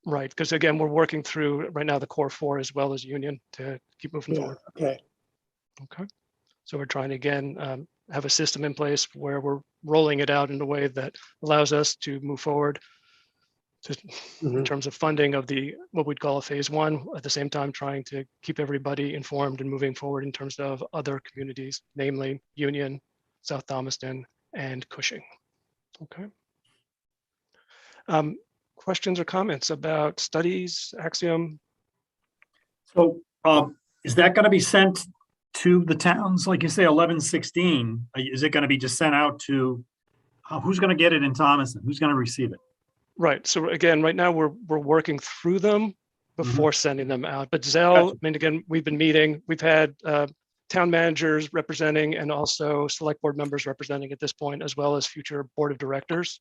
Right, because again, we're working through right now the core four as well as Union to keep moving Yeah, forward. okay. Okay. So we're trying to, again, have a system in place where we're rolling it out in a way that allows us to move forward in terms of funding of what we'd call a phase one, at the same time trying to keep everybody informed and moving forward in terms of other communities, namely Union, South Thomaston, and Cushing. Okay. Questions or comments about studies, Axiom? So is that going to be sent to the towns? Like you say, 1116, is it going to be just sent out to, who's going to get it in Thomaston? Who's going to receive it? Right. So again, right now we're working through them before sending them out. But Zell, I mean, again, we've been meeting. We've had town managers representing and also select board members representing at this point, as well as future board of directors,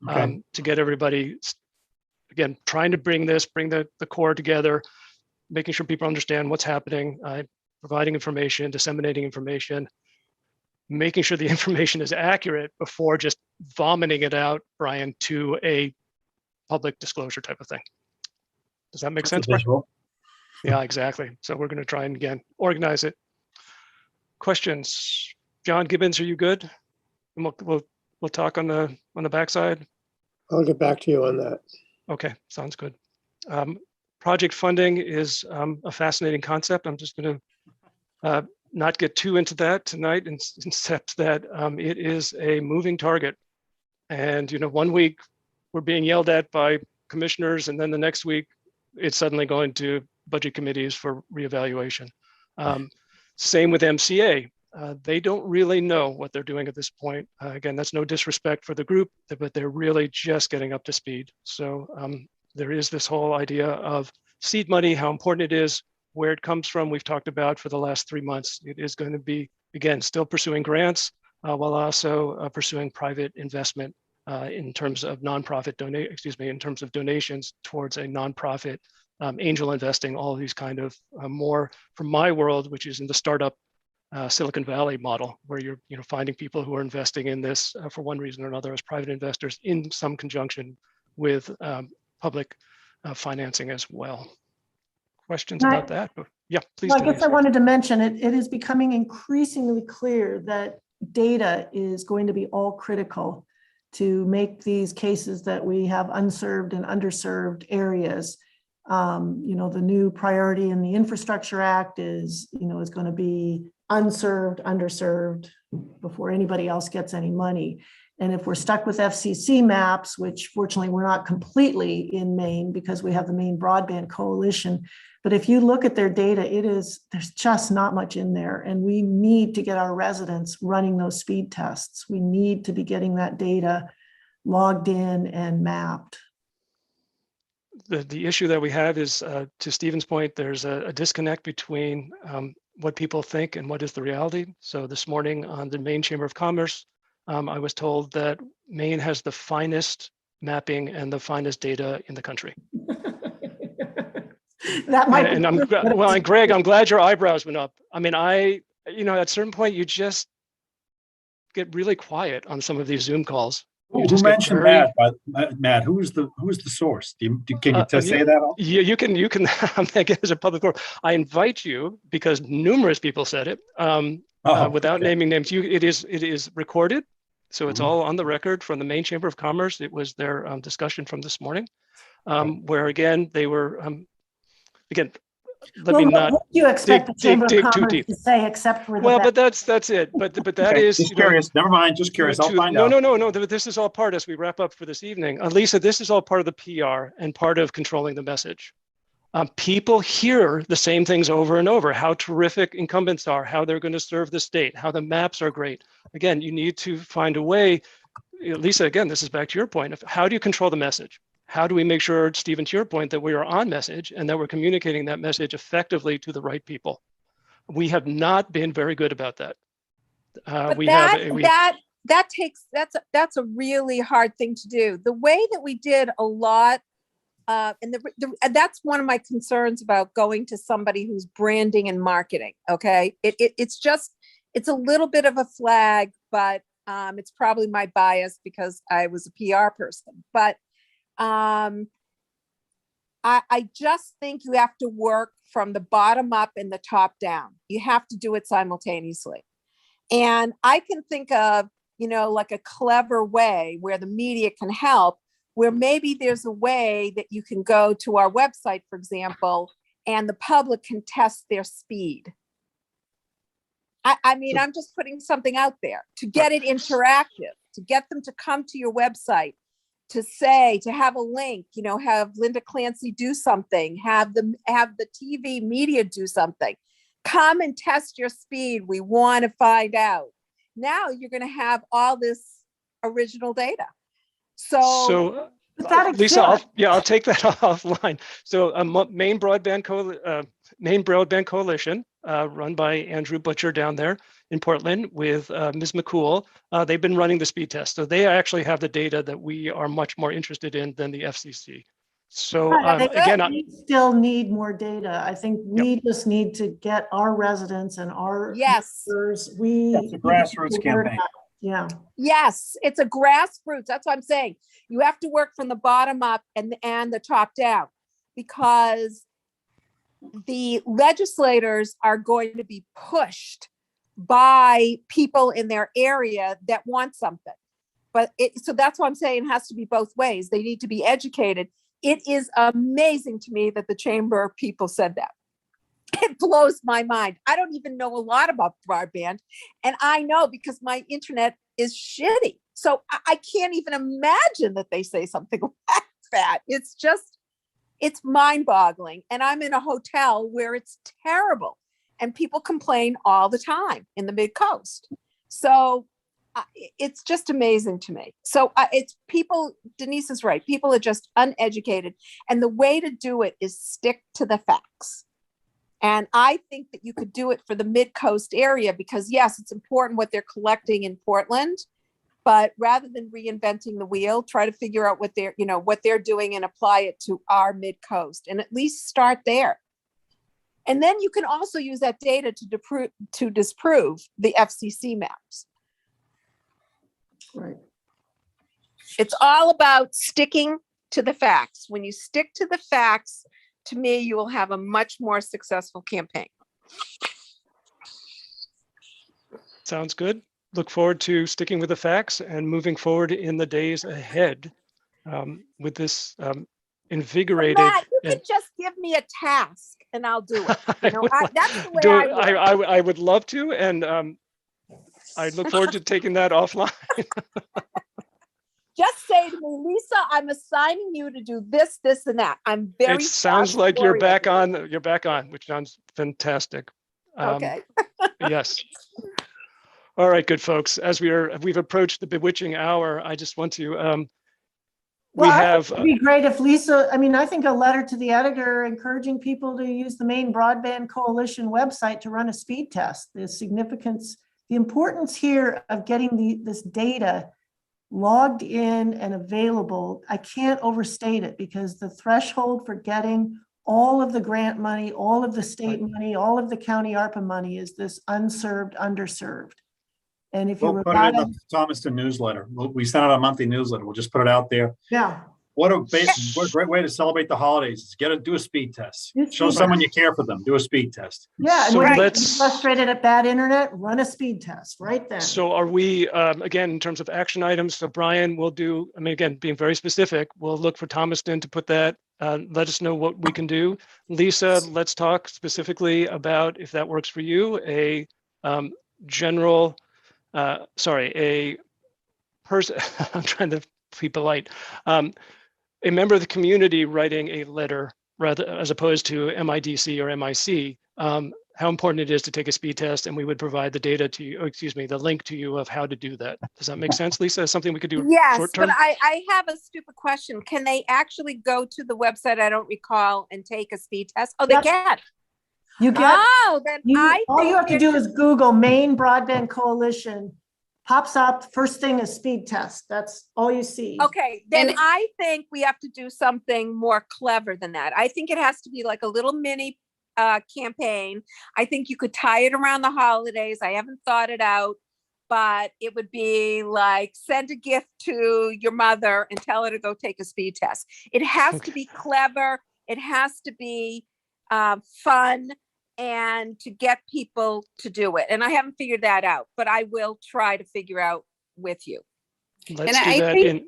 to get everybody, again, trying to bring the core together, making sure people understand what's happening, providing information, disseminating information, making sure the information is accurate before just vomiting it out, Brian, to a public disclosure type of thing. Does that make sense, Brian? Yeah, exactly. So we're going to try and, again, organize it. Questions? John Gibbons, are you good? And we'll talk on the backside. I'll get back to you on that. Okay, sounds good. Project funding is a fascinating concept. I'm just going to not get too into that tonight, except that it is a moving target. And 1 week we're being yelled at by commissioners, and then the next week it's suddenly going to budget committees for reevaluation. Same with MCA. They don't really know what they're doing at this point. Again, that's no disrespect for the group, but they're really just getting up to speed. So there is this whole idea of seed money, how important it is, where it comes from. We've talked about for the last 3 months. It is going to be, again, still pursuing grants while also pursuing private investment in terms of nonprofit in terms of donations towards a nonprofit, angel investing, all of these kind of more from my world, which is in the startup Silicon Valley model, where you're finding people who are investing in this for one reason or another as private investors in some conjunction with public financing as well. Questions about that? Yeah, please. Well, I guess I wanted to mention it is becoming increasingly clear that data is going to be all critical to make these cases that we have unserved and underserved areas. The new priority in the Infrastructure Act is going to be unserved, underserved before anybody else gets any money. And if we're stuck with FCC maps, which fortunately we're not completely in Maine because we have the Maine Broadband Coalition, but if you look at their data, there's just not much in there. And we need to get our residents running those speed tests. We need to be getting that data logged in and mapped. The issue that we have is, to Stephen's point, there's a disconnect between what people think and what is the reality. So this morning on the Maine Chamber of Commerce, I was told that Maine has the finest mapping and the finest data in the country. That might and and Greg, I'm glad your eyebrows went up. I mean, at a certain point, you just get really quiet on some of these Zoom calls. Who mentioned that? Matt, who is the source? Can you say that? Yeah, you can. I'm thinking as a public court. I invite you because numerous people said it without naming names. It is recorded, so it's all on the record from the Maine Chamber of Commerce. It was their discussion from this morning, where again they were Let me not. What do you expect the Chamber of Commerce to say, except for the but that's it. But that is just curious. Never mind. Just curious. I'll find out. No. This is all part as we wrap up for this evening. Lisa, this is all part of the PR and part of controlling the message. People hear the same things over and over: how terrific incumbents are, how they're going to serve the state, how the maps are great. Again, you need to find a way. Lisa, again, this is back to your point of how do you control the message? How do we make sure, Stephen, to your point, that we are on message and that we're communicating that message effectively to the right people? We have not been very good about that. That's a really hard thing to do. The way that we did a lot, and that's one of my concerns about going to somebody who's branding and marketing. Okay, it's a little bit of a flag, but It's probably my bias because I was a PR person, but I just think you have to work from the bottom up and the top down. You have to do it simultaneously. And I can think of, like a clever way where the media can help, where maybe there's a way that you can go to our website, for example, and the public can test their speed. I mean, I'm just putting something out there to get it interactive, to get them to come to your website, to have a link, have Linda Clancy do something, have the TV media do something. Come and test your speed. We want to find out. Now you're going to have all this original data. So Lisa, I'll take that offline. So Maine Broadband Coalition, run by Andrew Butcher down there in Portland with Ms. McCool, they've been running the speed test. So they actually have the data that we are much more interested in than the FCC. So again, we still need more data. I think we just need to get our residents and our members. It's a grassroots campaign. Yeah. Yes, it's a grassroots. That's what I'm saying. You have to work from the bottom up and the top down, because the legislators are going to be pushed by people in their area that want something. So that's why I'm saying it has to be both ways. They need to be educated. It is amazing to me that the chamber people said that. It blows my mind. I don't even know a lot about broadband. And I know because my internet is shitty. So I can't even imagine that they say something like that. It's mind boggling. And I'm in a hotel where it's terrible. And people complain all the time in the Midcoast. So it's just amazing to me. So it's people, Denise is right. People are just uneducated. And the way to do it is stick to the facts. And I think that you could do it for the Midcoast area because, yes, it's important what they're collecting in Portland, but rather than reinventing the wheel, try to figure out what they're doing and apply it to our Midcoast, and at least start there. And then you can also use that data to disprove the FCC maps. Right. It's all about sticking to the facts. When you stick to the facts, to me, you will have a much more successful campaign. Sounds good. Look forward to sticking with the facts and moving forward in the days ahead with this invigorated. Matt, you can just give me a task and I'll do it. That's the way I would love to, and I look forward to taking that offline. Just say to me, Lisa, I'm assigning you to do this, this, and that. I'm very. It sounds like you're back on. You're back on, which sounds fantastic. Okay. Yes. All right, good folks. As we've approached the bewitching hour, I just want to. It'd be great if Lisa. I mean, I think a letter to the editor encouraging people to use the Maine Broadband Coalition website to run a speed test. The significance, the importance here of getting this data logged in and available, I can't overstate it, because the threshold for getting all of the grant money, all of the state money, all of the county ARPA money is this unserved, underserved. And if we'll put it in the Thomaston newsletter. We send out a monthly newsletter. We'll just put it out there. Yeah. What a great way to celebrate the holidays is do a speed test. Show someone you care for them. Do a speed test. Yeah, and when you're frustrated at bad internet, run a speed test right then. So are we, again, in terms of action items, so Brian will do, I mean, again, being very specific, we'll look for Thomaston to put that, let us know what we can do. Lisa, let's talk specifically about, if that works for you, a general, a person, I'm trying to be polite, a member of the community writing a letter rather as opposed to MIDC or MIC, how important it is to take a speed test, and we would provide the data to you, the link to you of how to do that. Does that make sense, Lisa? Something we could do short term? But I have a stupid question. Can they actually go to the website, I don't recall, and take a speed test? Oh, they can. You get, all you have to do is Google Maine Broadband Coalition. Pops up, first thing is speed test. That's all you see. Okay, then I think we have to do something more clever than that. I think it has to be like a little mini campaign. I think you could tie it around the holidays. I haven't thought it out, but it would be like send a gift to your mother and tell her to go take a speed test. It has to be clever. It has to be fun and to get people to do it. And I haven't figured that out, but I will try to figure out with you. Let's And do I that think- in.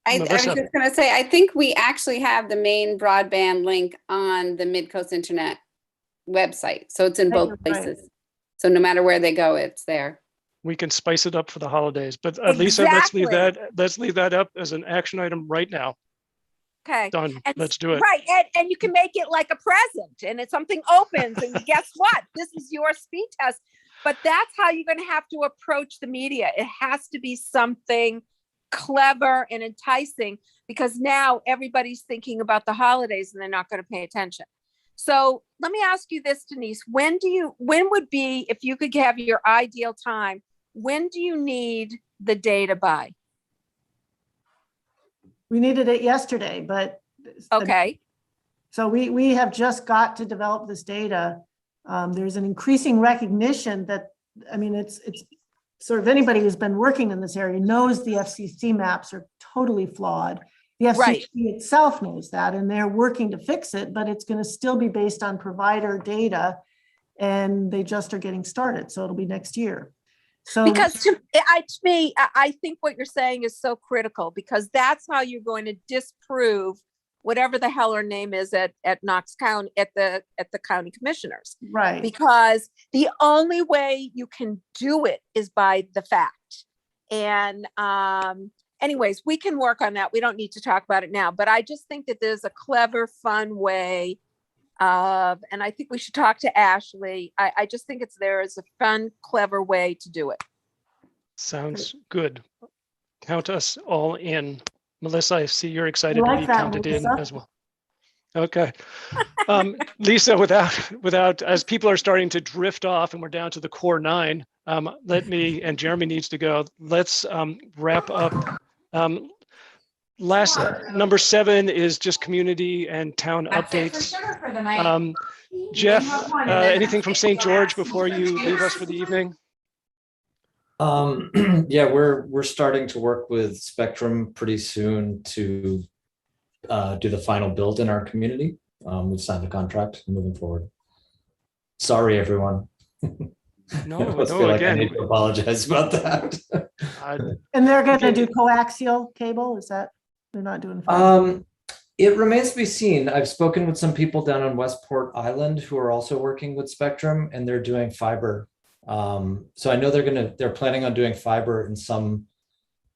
I was Melissa. just going to say, I think we actually have the main broadband link on the Midcoast Internet website. So it's in I think both you're right. places. So no matter where they go, it's there. We can spice it up for the holidays, but Lisa, let's leave Exactly. that up as an action item right now. Okay. Done. And Let's do it. Right. And you can make it like a present and it's something opens and guess what? This is your speed test. But that's how you're going to have to approach the media. It has to be something clever and enticing because now everybody's thinking about the holidays and they're not going to pay attention. So let me ask you this, Denise, when would be, if you could have your ideal time, when do you need the data by? We needed it yesterday, but. Okay. So we have just got to develop this data. There's an increasing recognition that, I mean, it's sort of anybody who's been working in this area knows the FCC maps are totally flawed. The FCC Right. itself knows that, and they're working to fix it, but it's going to still be based on provider data, and they just are getting started. So it'll be next year. So Because to me, I think what you're saying is so critical because that's how you're going to disprove whatever the hell her name is at Knox County, at the county commissioners. right. Because the only way you can do it is by the fact. And anyways, we can work on that. We don't need to talk about it now, but I just think that there's a clever, fun way of, and I think we should talk to Ashley. I just think there is a fun, clever way to do it. Sounds good. Count us all in. Melissa, I see you're excited I to like be that, counted in Melissa. as well. Okay. Lisa, without, as people are starting to drift off and we're down to the core 9, let me, and Jeremy needs to go, let's wrap up. Last, number 7 is just community and town updates. Jeff, anything from St. George before you leave us for the evening? Yeah, we're starting to work with Spectrum pretty soon to do the final build in our community. We've signed a contract moving forward. Sorry, everyone. No, I almost feel like I need to apologize about that. And they're going to do coaxial cable. Is that they're not doing fiber? It remains to be seen. I've spoken with some people down on Westport Island who are also working with Spectrum, and they're doing fiber. So I know they're planning on doing fiber in some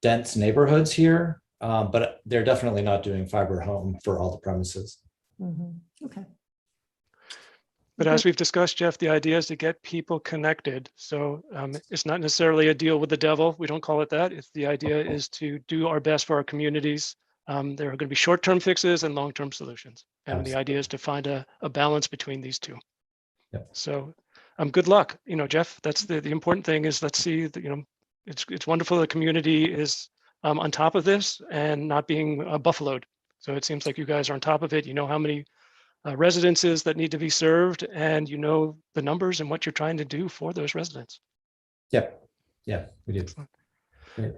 dense neighborhoods here, but they're definitely not doing fiber home for all the premises. Okay. But as we've discussed, Jeff, the idea is to get people connected. So it's not necessarily a deal with the devil. We don't call it that. It's the idea is to do our best for our communities. There are going to be short-term fixes and long-term solutions. And Absolutely. the idea is to find a balance between these two. Yep. So good luck. Jeff, that's the important thing is let's see that, it's wonderful the community is on top of this and not being buffaloed. So it seems like you guys are on top of it. You know how many residences that need to be served, and you know the numbers and what you're trying to do for those residents. Yep. Yeah, we do.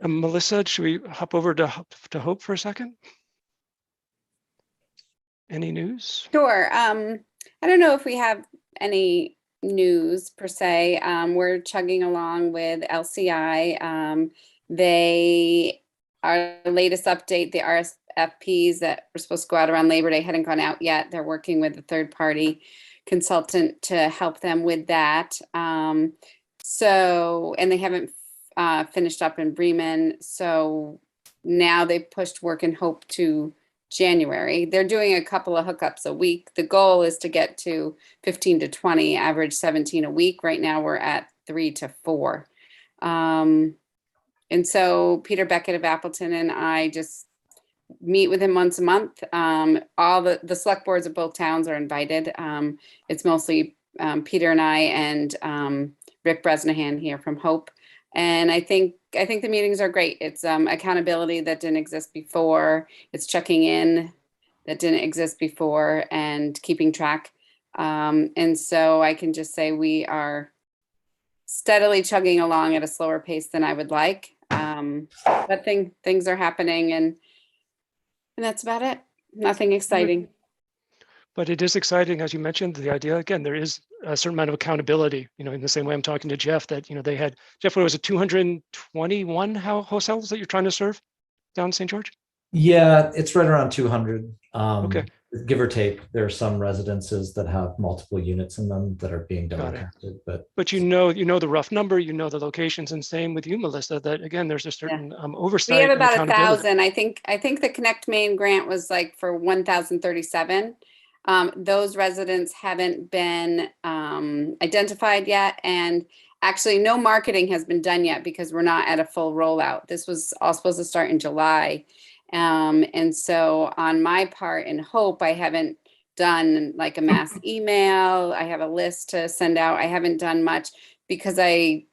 Melissa, should we hop over to Hope for a second? Any news? Sure. I don't know if we have any news per se. We're chugging along with LCI. Our latest update, the RFPs that were supposed to go out around Labor Day hadn't gone out yet. They're working with a third-party consultant to help them with that. And they haven't finished up in Bremen. So now they pushed work in Hope to January. They're doing a couple of hookups a week. The goal is to get to 15 to 20, average 17 a week. Right now we're at 3 to 4. And so Peter Beckett of Appleton and I just meet with him once a month. All the select boards of both towns are invited. It's mostly Peter and I and Rick Bresnahan here from Hope. And I think the meetings are great. It's accountability that didn't exist before. It's checking in that didn't exist before and keeping track. And so I can just say we are steadily chugging along at a slower pace than I would like. But things are happening, and that's about it. Nothing exciting. But it is exciting, as you mentioned, the idea, again, there is a certain amount of accountability, in the same way I'm talking to Jeff, that, they had, Jeff, what was it, 221 hotels that you're trying to serve down in St. George? Yeah, it's right around 200. Okay. Give or take. There are some residences that have multiple units in them that are being double Got it. counted, but the rough number, the locations, and same with you, Melissa, that again, there's a certain oversight. We have and about accountability. 1,000. I think the Connect Maine grant was like for 1,037. Those residents haven't been identified yet, and actually no marketing has been done yet because we're not at a full rollout. This was all supposed to start in July. And so on my part and Hope, I haven't done like a mass email. I have a list to send out. I haven't done much because I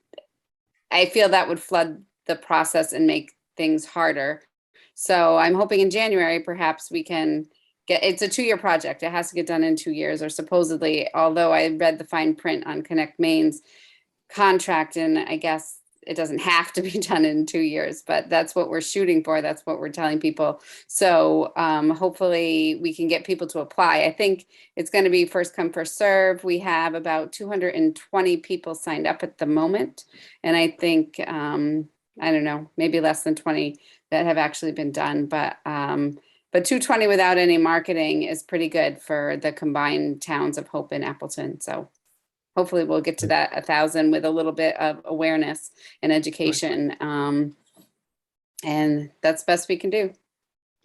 feel that would flood the process and make things harder. So I'm hoping in January, perhaps we can it's a 2-year project. It has to get done in 2 years, or supposedly, although I read the fine print on Connect Maine's contract, and I guess it doesn't have to be done in 2 years, but that's what we're shooting for. That's what we're telling people. So hopefully we can get people to apply. I think it's going to be first come, first serve. We have about 220 people signed up at the moment. And I think, I don't know, maybe less than 20 that have actually been done. But 220 without any marketing is pretty good for the combined towns of Hope and Appleton. So hopefully we'll get to that 1,000 with a little bit of awareness and education. And that's the best we can do.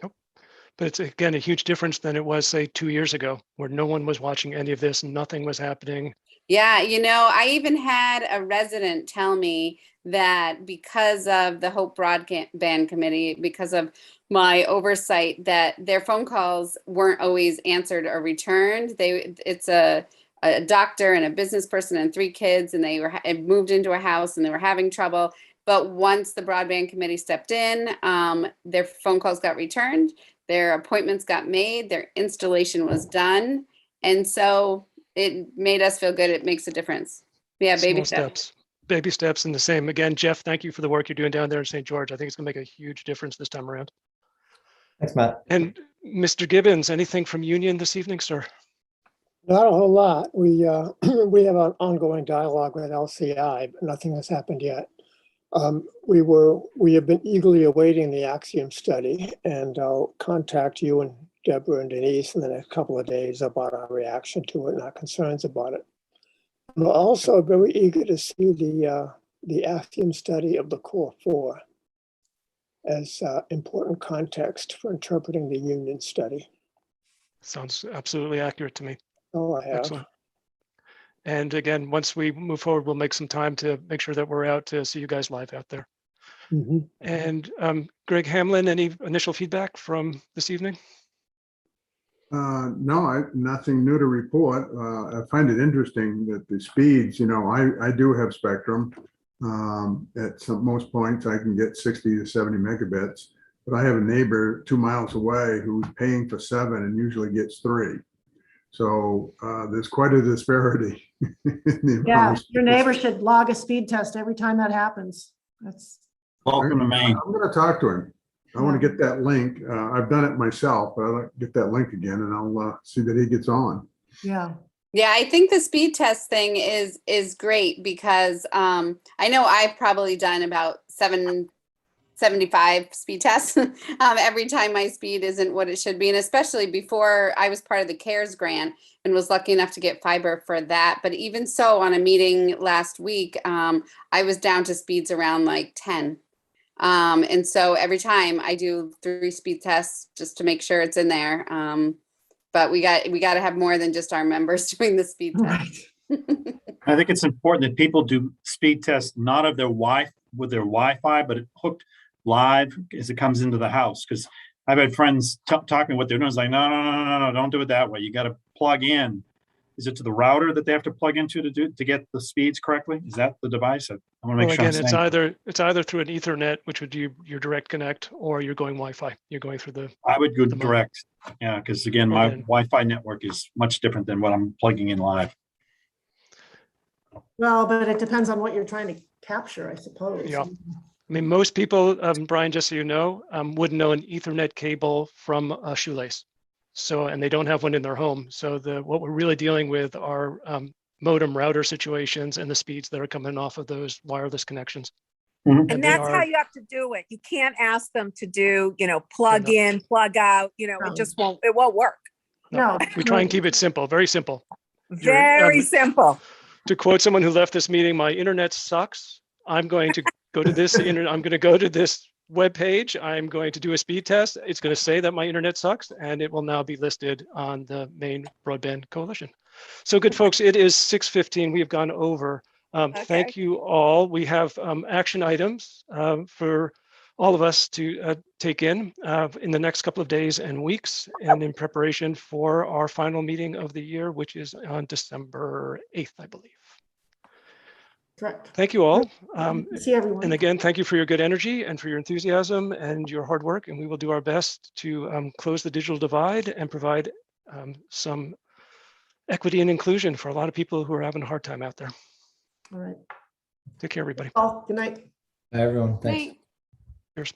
But it's, again, a huge difference than it was, say, 2 years ago, where no one was watching any of this, nothing was happening. Yeah, I even had a resident tell me that because of the Hope Broadband Committee, because of my oversight, that their phone calls weren't always answered or returned. It's a doctor and a business person and 3 kids, and they had moved into a house and they were having trouble. But once the broadband committee stepped in, their phone calls got returned, their appointments got made, their installation was done. And so it made us feel good. It makes a difference. Yeah, baby steps. Baby steps, and the same. Again, Jeff, thank you for the work you're doing down there in St. George. I think it's going to make a huge difference this time around. Thanks, Matt. And Mr. Gibbons, anything from Union this evening, sir? Not a whole lot. We have an ongoing dialogue with LCI, but nothing has happened yet. We have been eagerly awaiting the Axiom study, and I'll contact you and Deborah and Denise in the next couple of days about our reaction to it and our concerns about it. I'm also very eager to see the Axiom study of the Core 4 as important context for interpreting the Union study. Sounds absolutely accurate to me. Oh, I have. Excellent. And again, once we move forward, we'll make some time to make sure that we're out to see you guys live out there. Mm-hmm. And Greg Hamlin, any initial feedback from this evening? No, nothing new to report. I find it interesting that the speeds, I do have Spectrum. At most points, I can get 60 to 70 megabits, but I have a neighbor 2 miles away who's paying for 7 and usually gets 3. So there's quite a disparity. Yeah, your neighbor should log a speed test every time that happens. Welcome to Maine. I'm going to talk to him. I want to get that link. I've done it myself, but I'd like to get that link again, and I'll see that he gets on. Yeah. Yeah, I think the speed test thing is great because I know I've probably done about 775 speed tests every time my speed isn't what it should be. And especially before I was part of the CARES grant and was lucky enough to get fiber for that. But even so, on a meeting last week, I was down to speeds around like 10. And so every time I do 3 speed tests just to make sure it's in there. But we got to have more than just our members doing the speed test. I think it's important that people do speed tests, not of their Wi-Fi, but hooked live as it comes into the house. Because I've had friends talking what they're doing. It's like, no, don't do it that way. You got to plug in. Is it to the router that they have to plug into to get the speeds correctly? Is that the device? I want to make sure. Again, it's either through an Ethernet, which would do your direct connect, or you're going Wi-Fi. You're going through the. I would go direct. Yeah, because again, my Wi-Fi network is much different than what I'm plugging in live. Well, but it depends on what you're trying to capture, I suppose. Yeah. I mean, most people, Brian, just so you know, wouldn't know an Ethernet cable from a shoelace. So, and they don't have one in their home. So what we're really dealing with are modem router situations and the speeds that are coming off of those wireless connections. And they that's how are- you have to do it. You can't ask them to do, plug in, plug out, it just won't work. No. We try and keep it simple, very simple. Very simple. To quote someone who left this meeting, my internet sucks. I'm going to go to this internet. I'm going to go to this web page. I'm going to do a speed test. It's going to say that my internet sucks, and it will now be listed on the main broadband coalition. So good folks, it is 6:15. We have gone over. Thank you all. We have action items for all of us to take in the next couple of days and weeks, and in preparation for our final meeting of the year, which is on December 8th, I believe. Correct. Thank you all. See everyone. And again, thank you for your good energy and for your enthusiasm and your hard work. And we will do our best to close the digital divide and provide some equity and inclusion for a lot of people who are having a hard time out there. All right. Take care, everybody. Oh, good night. Bye, everyone. Thanks. Cheers.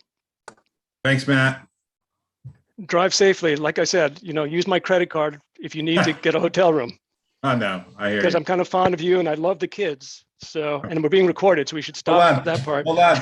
Thanks, Matt. Drive safely. Like I said, use my credit card if you need to get a hotel room, Oh, no, I hear because you. I'm kind of fond of you and I love the kids. So, and we're being recorded, so we should stop Hold on, that part. hold on.